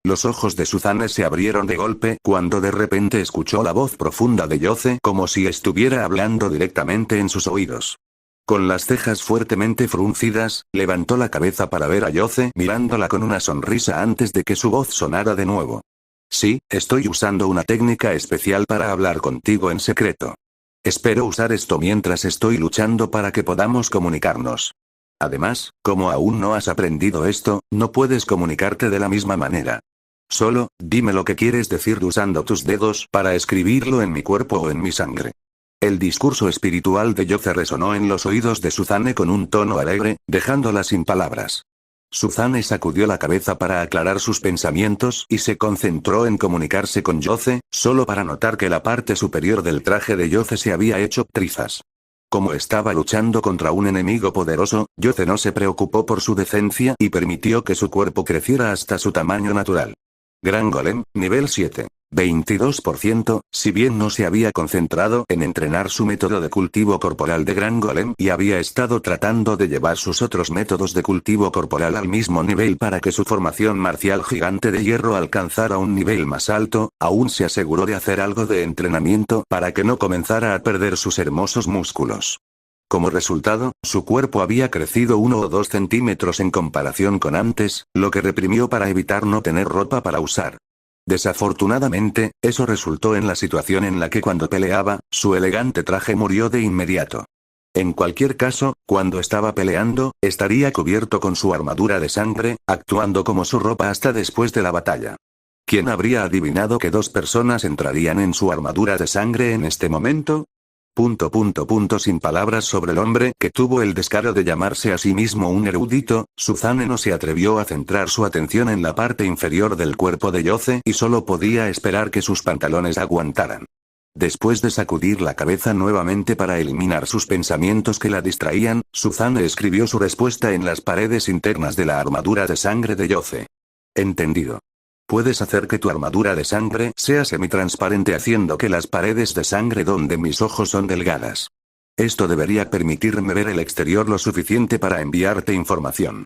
Speaker 1: Los ojos de Suzane se abrieron de golpe cuando de repente escuchó la voz profunda de Yoce como si estuviera hablando directamente en sus oídos. Con las cejas fuertemente fruncidas, levantó la cabeza para ver a Yoce mirándola con una sonrisa antes de que su voz sonara de nuevo. Sí, estoy usando una técnica especial para hablar contigo en secreto. Espero usar esto mientras estoy luchando para que podamos comunicarnos. Además, como aún no has aprendido esto, no puedes comunicarte de la misma manera. Solo, dime lo que quieres decir usando tus dedos para escribirlo en mi cuerpo o en mi sangre. El discurso espiritual de Yoce resonó en los oídos de Suzane con un tono alegre, dejándola sin palabras. Suzane sacudió la cabeza para aclarar sus pensamientos y se concentró en comunicarse con Yoce, solo para notar que la parte superior del traje de Yoce se había hecho trizas. Como estaba luchando contra un enemigo poderoso, Yoce no se preocupó por su decencia y permitió que su cuerpo creciera hasta su tamaño natural. Gran Golem, nivel 7. 22%, si bien no se había concentrado en entrenar su método de cultivo corporal de Gran Golem y había estado tratando de llevar sus otros métodos de cultivo corporal al mismo nivel para que su formación marcial gigante de hierro alcanzara un nivel más alto, aún se aseguró de hacer algo de entrenamiento para que no comenzara a perder sus hermosos músculos. Como resultado, su cuerpo había crecido 1 o 2 centímetros en comparación con antes, lo que reprimió para evitar no tener ropa para usar. Desafortunadamente, eso resultó en la situación en la que cuando peleaba, su elegante traje murió de inmediato. En cualquier caso, cuando estaba peleando, estaría cubierto con su armadura de sangre, actuando como su ropa hasta después de la batalla. ¿Quién habría adivinado que dos personas entrarían en su armadura de sangre en este momento? Sin palabras sobre el hombre que tuvo el descaro de llamarse a sí mismo un erudito, Suzane no se atrevió a centrar su atención en la parte inferior del cuerpo de Yoce y solo podía esperar que sus pantalones aguantaran. Después de sacudir la cabeza nuevamente para eliminar sus pensamientos que la distraían, Suzane escribió su respuesta en las paredes internas de la armadura de sangre de Yoce. Entendido. Puedes hacer que tu armadura de sangre sea semitransparente haciendo que las paredes de sangre donde mis ojos son delgadas. Esto debería permitirme ver el exterior lo suficiente para enviarte información.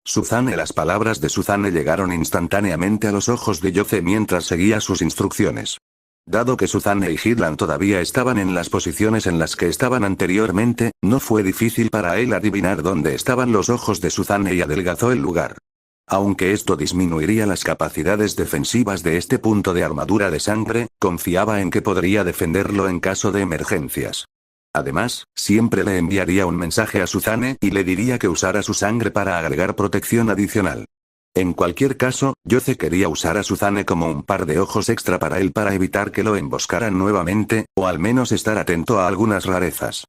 Speaker 1: Suzane. Las palabras de Suzane llegaron instantáneamente a los ojos de Yoce mientras seguía sus instrucciones. Dado que Suzane y Hitland todavía estaban en las posiciones en las que estaban anteriormente, no fue difícil para él adivinar dónde estaban los ojos de Suzane y adelgazó el lugar. Aunque esto disminuiría las capacidades defensivas de este punto de armadura de sangre, confiaba en que podría defenderlo en caso de emergencias. Además, siempre le enviaría un mensaje a Suzane y le diría que usara su sangre para agregar protección adicional. En cualquier caso, Yoce quería usar a Suzane como un par de ojos extra para él para evitar que lo emboscaran nuevamente, o al menos estar atento a algunas rarezas.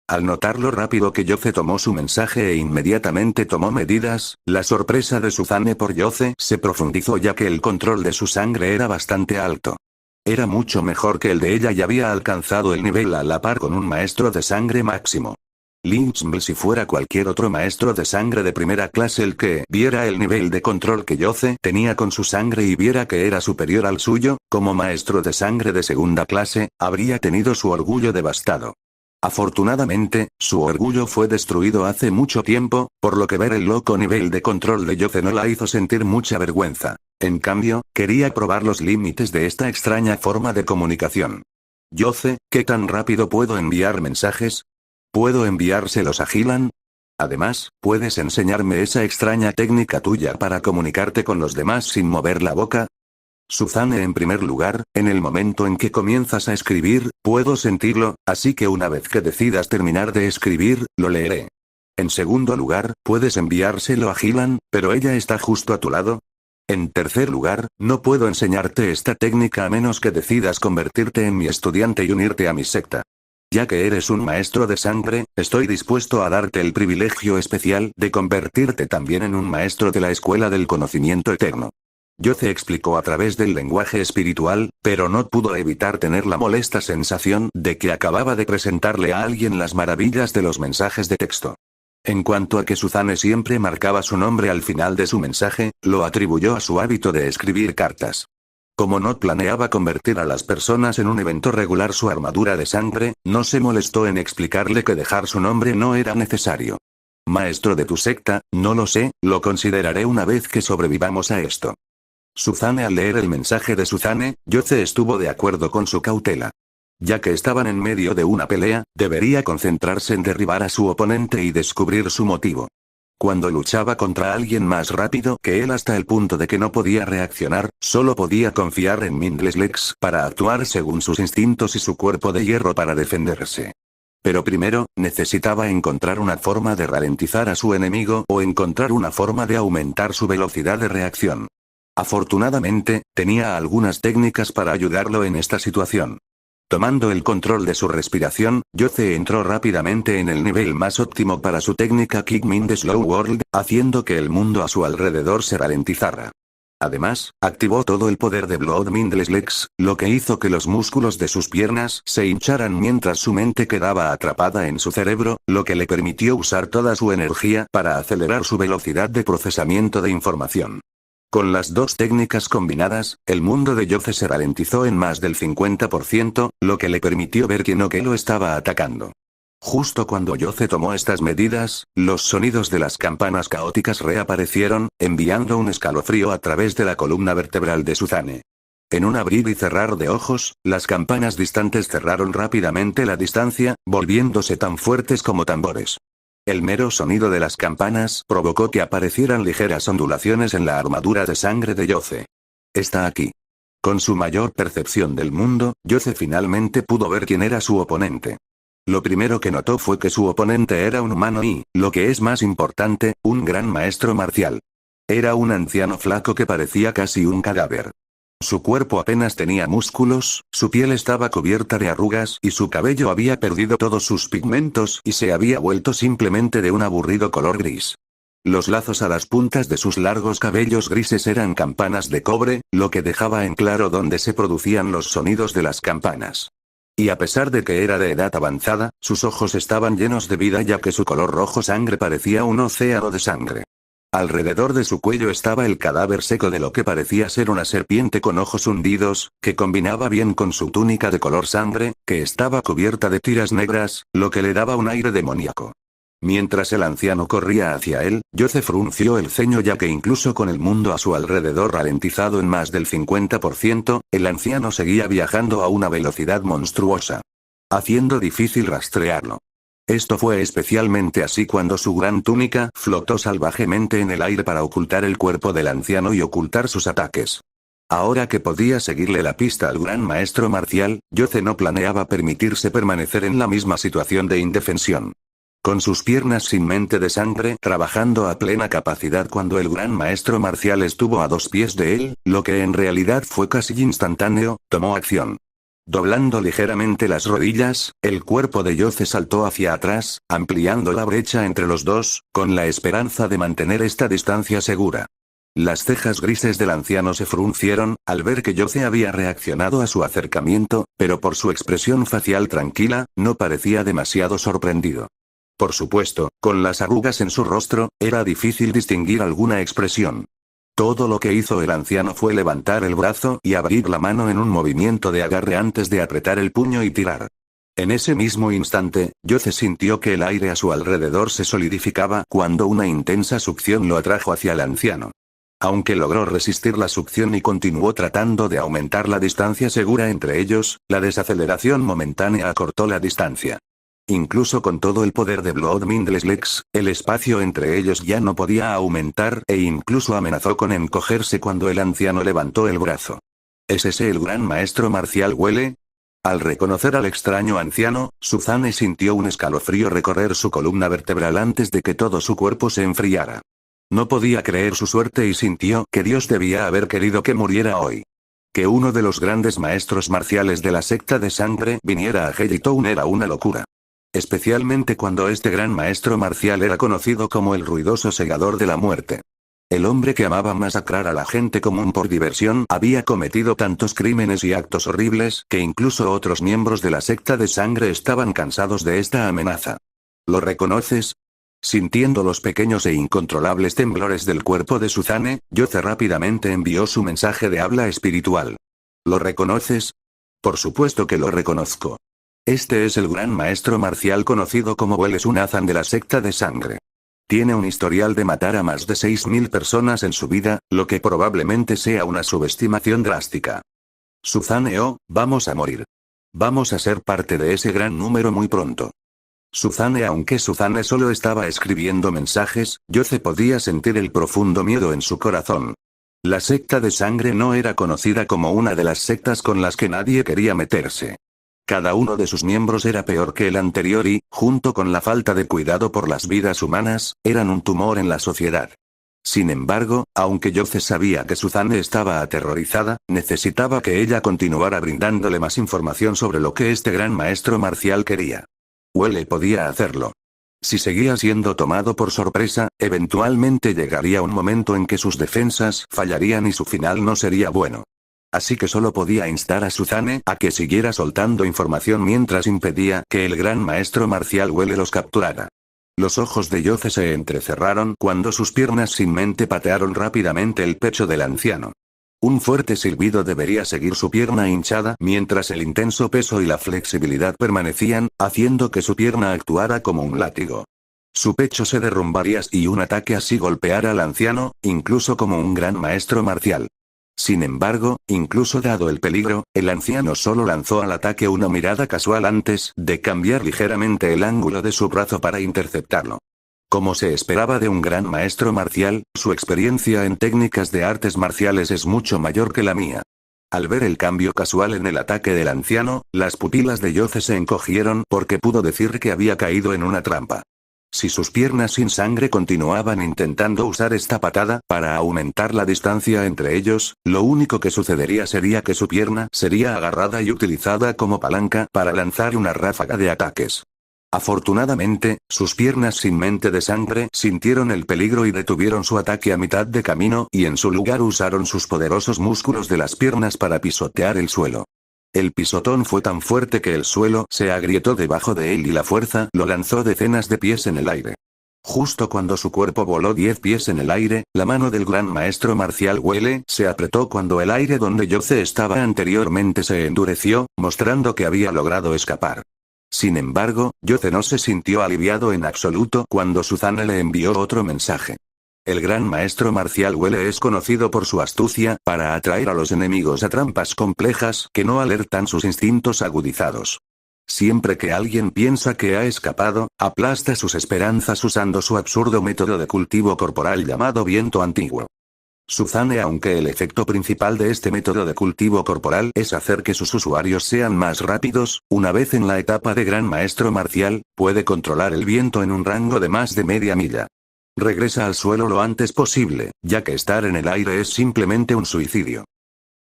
Speaker 1: Al notar lo rápido que Yoce tomó su mensaje e inmediatamente tomó medidas, la sorpresa de Suzane por Yoce se profundizó ya que el control de su sangre era bastante alto. Era mucho mejor que el de ella y había alcanzado el nivel a la par con un maestro de sangre máximo. Lynchble. Si fuera cualquier otro maestro de sangre de primera clase el que viera el nivel de control que Yoce tenía con su sangre y viera que era superior al suyo, como maestro de sangre de segunda clase, habría tenido su orgullo devastado. Afortunadamente, su orgullo fue destruido hace mucho tiempo, por lo que ver el loco nivel de control de Yoce no la hizo sentir mucha vergüenza. En cambio, quería probar los límites de esta extraña forma de comunicación. Yoce, ¿qué tan rápido puedo enviar mensajes? ¿Puedo enviárselos a Hitland? Además, ¿puedes enseñarme esa extraña técnica tuya para comunicarte con los demás sin mover la boca? Suzane. En primer lugar, en el momento en que comienzas a escribir, puedo sentirlo, así que una vez que decidas terminar de escribir, lo leeré. En segundo lugar, puedes enviárselo a Hitland, pero ella está justo a tu lado. En tercer lugar, no puedo enseñarte esta técnica a menos que decidas convertirte en mi estudiante y unirte a mi secta. Ya que eres un maestro de sangre, estoy dispuesto a darte el privilegio especial de convertirte también en un maestro de la escuela del conocimiento eterno. Yoce explicó a través del lenguaje espiritual, pero no pudo evitar tener la molesta sensación de que acababa de presentarle a alguien las maravillas de los mensajes de texto. En cuanto a que Suzane siempre marcaba su nombre al final de su mensaje, lo atribuyó a su hábito de escribir cartas. Como no planeaba convertir a las personas en un evento regular su armadura de sangre, no se molestó en explicarle que dejar su nombre no era necesario. Maestro de tu secta, no lo sé, lo consideraré una vez que sobrevivamos a esto. Suzane. Al leer el mensaje de Suzane, Yoce estuvo de acuerdo con su cautela. Ya que estaban en medio de una pelea, debería concentrarse en derribar a su oponente y descubrir su motivo. Cuando luchaba contra alguien más rápido que él hasta el punto de que no podía reaccionar, solo podía confiar en Mindleslex para actuar según sus instintos y su cuerpo de hierro para defenderse. Pero primero, necesitaba encontrar una forma de ralentizar a su enemigo o encontrar una forma de aumentar su velocidad de reacción. Afortunadamente, tenía algunas técnicas para ayudarlo en esta situación. Tomando el control de su respiración, Yoce entró rápidamente en el nivel más óptimo para su técnica Kick Mind Slow World, haciendo que el mundo a su alrededor se ralentizara. Además, activó todo el poder de Blood Mindleslex, lo que hizo que los músculos de sus piernas se hincharan mientras su mente quedaba atrapada en su cerebro, lo que le permitió usar toda su energía para acelerar su velocidad de procesamiento de información. Con las dos técnicas combinadas, el mundo de Yoce se ralentizó en más del 50%, lo que le permitió ver quién o qué lo estaba atacando. Justo cuando Yoce tomó estas medidas, los sonidos de las campanas caóticas reaparecieron, enviando un escalofrío a través de la columna vertebral de Suzane. En un abrir y cerrar de ojos, las campanas distantes cerraron rápidamente la distancia, volviéndose tan fuertes como tambores. El mero sonido de las campanas provocó que aparecieran ligeras ondulaciones en la armadura de sangre de Yoce. Está aquí. Con su mayor percepción del mundo, Yoce finalmente pudo ver quién era su oponente. Lo primero que notó fue que su oponente era un humano y, lo que es más importante, un gran maestro marcial. Era un anciano flaco que parecía casi un cadáver. Su cuerpo apenas tenía músculos, su piel estaba cubierta de arrugas y su cabello había perdido todos sus pigmentos y se había vuelto simplemente de un aburrido color gris. Los lazos a las puntas de sus largos cabellos grises eran campanas de cobre, lo que dejaba en claro dónde se producían los sonidos de las campanas. Y a pesar de que era de edad avanzada, sus ojos estaban llenos de vida ya que su color rojo sangre parecía un océano de sangre. Alrededor de su cuello estaba el cadáver seco de lo que parecía ser una serpiente con ojos hundidos, que combinaba bien con su túnica de color sangre, que estaba cubierta de tiras negras, lo que le daba un aire demoníaco. Mientras el anciano corría hacia él, Yoce frunció el ceño ya que incluso con el mundo a su alrededor ralentizado en más del 50%, el anciano seguía viajando a una velocidad monstruosa, haciendo difícil rastrearlo. Esto fue especialmente así cuando su gran túnica flotó salvajemente en el aire para ocultar el cuerpo del anciano y ocultar sus ataques. Ahora que podía seguirle la pista al gran maestro marcial, Yoce no planeaba permitirse permanecer en la misma situación de indefensión. Con sus piernas sin mente de sangre trabajando a plena capacidad cuando el gran maestro marcial estuvo a 2 pies de él, lo que en realidad fue casi instantáneo, tomó acción. Doblando ligeramente las rodillas, el cuerpo de Yoce saltó hacia atrás, ampliando la brecha entre los dos, con la esperanza de mantener esta distancia segura. Las cejas grises del anciano se fruncieron, al ver que Yoce había reaccionado a su acercamiento, pero por su expresión facial tranquila, no parecía demasiado sorprendido. Por supuesto, con las arrugas en su rostro, era difícil distinguir alguna expresión. Todo lo que hizo el anciano fue levantar el brazo y abrir la mano en un movimiento de agarre antes de apretar el puño y tirar. En ese mismo instante, Yoce sintió que el aire a su alrededor se solidificaba cuando una intensa succión lo atrajo hacia el anciano. Aunque logró resistir la succión y continuó tratando de aumentar la distancia segura entre ellos, la desaceleración momentánea acortó la distancia. Incluso con todo el poder de Blood Mindless Legs, el espacio entre ellos ya no podía aumentar e incluso amenazó con encogerse cuando el anciano levantó el brazo. ¿Es ese el gran maestro marcial Huele? Al reconocer al extraño anciano, Suzane sintió un escalofrío recorrer su columna vertebral antes de que todo su cuerpo se enfriara. No podía creer su suerte y sintió que Dios debía haber querido que muriera hoy. Que uno de los grandes maestros marciales de la secta de sangre viniera a Hellitown era una locura. Especialmente cuando este gran maestro marcial era conocido como el ruidoso segador de la muerte. El hombre que amaba masacrar a la gente común por diversión había cometido tantos crímenes y actos horribles que incluso otros miembros de la secta de sangre estaban cansados de esta amenaza. ¿Lo reconoces? Sintiendo los pequeños e incontrolables temblores del cuerpo de Suzane, Yoce rápidamente envió su mensaje de habla espiritual. ¿Lo reconoces? Por supuesto que lo reconozco. Este es el gran maestro marcial conocido como Huele Sunazan de la secta de sangre. Tiene un historial de matar a más de 6.000 personas en su vida, lo que probablemente sea una subestimación drástica. Suzane vamos a morir. Vamos a ser parte de ese gran número muy pronto. Suzane Aunque Suzane solo estaba escribiendo mensajes, Yoce podía sentir el profundo miedo en su corazón. La secta de sangre no era conocida como una de las sectas con las que nadie quería meterse. Cada uno de sus miembros era peor que el anterior y, junto con la falta de cuidado por las vidas humanas, eran un tumor en la sociedad. Sin embargo, aunque Yoce sabía que Suzane estaba aterrorizada, necesitaba que ella continuara brindándole más información sobre lo que este gran maestro marcial quería. Huele podía hacerlo. Si seguía siendo tomado por sorpresa, eventualmente llegaría un momento en que sus defensas fallarían y su final no sería bueno. Así que solo podía instar a Suzane a que siguiera soltando información mientras impedía que el gran maestro marcial Huele los capturara. Los ojos de Yoce se entrecerraron cuando sus piernas sin mente patearon rápidamente el pecho del anciano. Un fuerte silbido debería seguir su pierna hinchada mientras el intenso peso y la flexibilidad permanecían, haciendo que su pierna actuara como un látigo. Su pecho se derrumbaría y un ataque así golpeara al anciano, incluso como un gran maestro marcial. Sin embargo, incluso dado el peligro, el anciano solo lanzó al ataque una mirada casual antes de cambiar ligeramente el ángulo de su brazo para interceptarlo. Como se esperaba de un gran maestro marcial, su experiencia en técnicas de artes marciales es mucho mayor que la mía. Al ver el cambio casual en el ataque del anciano, las pupilas de Yoce se encogieron porque pudo decir que había caído en una trampa. Si sus piernas sin sangre continuaban intentando usar esta patada para aumentar la distancia entre ellos, lo único que sucedería sería que su pierna sería agarrada y utilizada como palanca para lanzar una ráfaga de ataques. Afortunadamente, sus piernas sin mente de sangre sintieron el peligro y detuvieron su ataque a mitad de camino y en su lugar usaron sus poderosos músculos de las piernas para pisotear el suelo. El pisotón fue tan fuerte que el suelo se agrietó debajo de él y la fuerza lo lanzó decenas de pies en el aire. Justo cuando su cuerpo voló 10 pies en el aire, la mano del gran maestro marcial Welle se apretó cuando el aire donde Yoce estaba anteriormente se endureció, mostrando que había logrado escapar. Sin embargo, Yoce no se sintió aliviado en absoluto cuando Suzane le envió otro mensaje. El gran maestro marcial Welle es conocido por su astucia para atraer a los enemigos a trampas complejas que no alertan sus instintos agudizados. Siempre que alguien piensa que ha escapado, aplasta sus esperanzas usando su absurdo método de cultivo corporal llamado viento antiguo. Suzane, aunque el efecto principal de este método de cultivo corporal es hacer que sus usuarios sean más rápidos, una vez en la etapa de gran maestro marcial, puede controlar el viento en un rango de más de media milla. Regresa al suelo lo antes posible, ya que estar en el aire es simplemente un suicidio.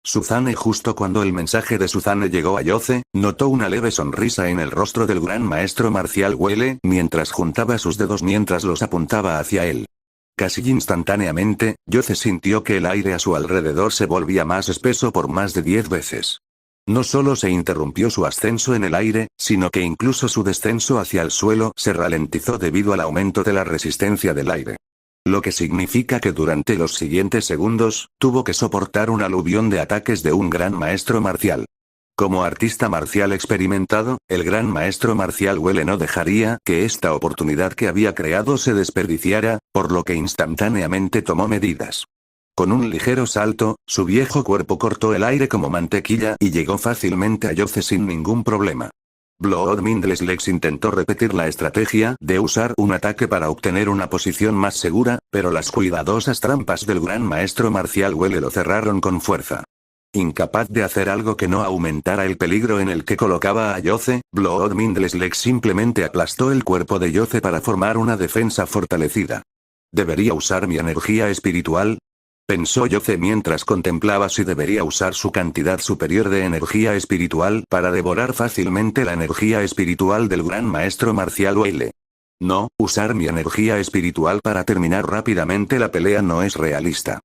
Speaker 1: Suzane, justo cuando el mensaje de Suzane llegó a Yoce, notó una leve sonrisa en el rostro del gran maestro marcial Welle mientras juntaba sus dedos mientras los apuntaba hacia él. Casi instantáneamente, Yoce sintió que el aire a su alrededor se volvía más espeso por más de 10 veces. No solo se interrumpió su ascenso en el aire, sino que incluso su descenso hacia el suelo se ralentizó debido al aumento de la resistencia del aire. Lo que significa que durante los siguientes segundos, tuvo que soportar un aluvión de ataques de un gran maestro marcial. Como artista marcial experimentado, el gran maestro marcial Welle no dejaría que esta oportunidad que había creado se desperdiciara, por lo que instantáneamente tomó medidas. Con un ligero salto, su viejo cuerpo cortó el aire como mantequilla y llegó fácilmente a Yoce sin ningún problema. Blood Mindless intentó repetir la estrategia de usar un ataque para obtener una posición más segura, pero las cuidadosas trampas del gran maestro marcial Welle lo cerraron con fuerza. Incapaz de hacer algo que no aumentara el peligro en el que colocaba a Yoce, Blood Mindless simplemente aplastó el cuerpo de Yoce para formar una defensa fortalecida. ¿Debería usar mi energía espiritual?, pensó Yoce mientras contemplaba si debería usar su cantidad superior de energía espiritual para devorar fácilmente la energía espiritual del gran maestro marcial Welle. No, usar mi energía espiritual para terminar rápidamente la pelea no es realista.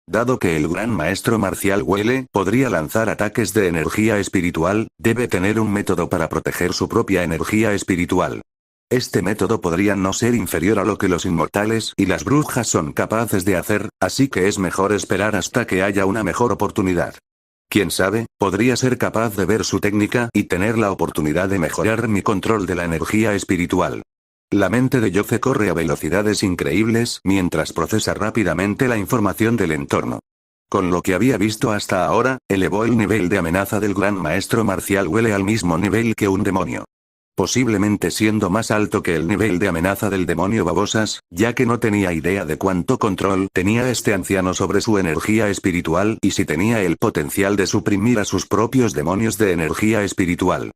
Speaker 1: Dado que el gran maestro marcial Welle podría lanzar ataques de energía espiritual, debe tener un método para proteger su propia energía espiritual. Este método podría no ser inferior a lo que los inmortales y las brujas son capaces de hacer, así que es mejor esperar hasta que haya una mejor oportunidad. Quién sabe, podría ser capaz de ver su técnica y tener la oportunidad de mejorar mi control de la energía espiritual. La mente de Yoce corre a velocidades increíbles mientras procesa rápidamente la información del entorno. Con lo que había visto hasta ahora, elevó el nivel de amenaza del gran maestro marcial Welle al mismo nivel que un demonio. Posiblemente siendo más alto que el nivel de amenaza del demonio babosas, ya que no tenía idea de cuánto control tenía este anciano sobre su energía espiritual y si tenía el potencial de suprimir a sus propios demonios de energía espiritual.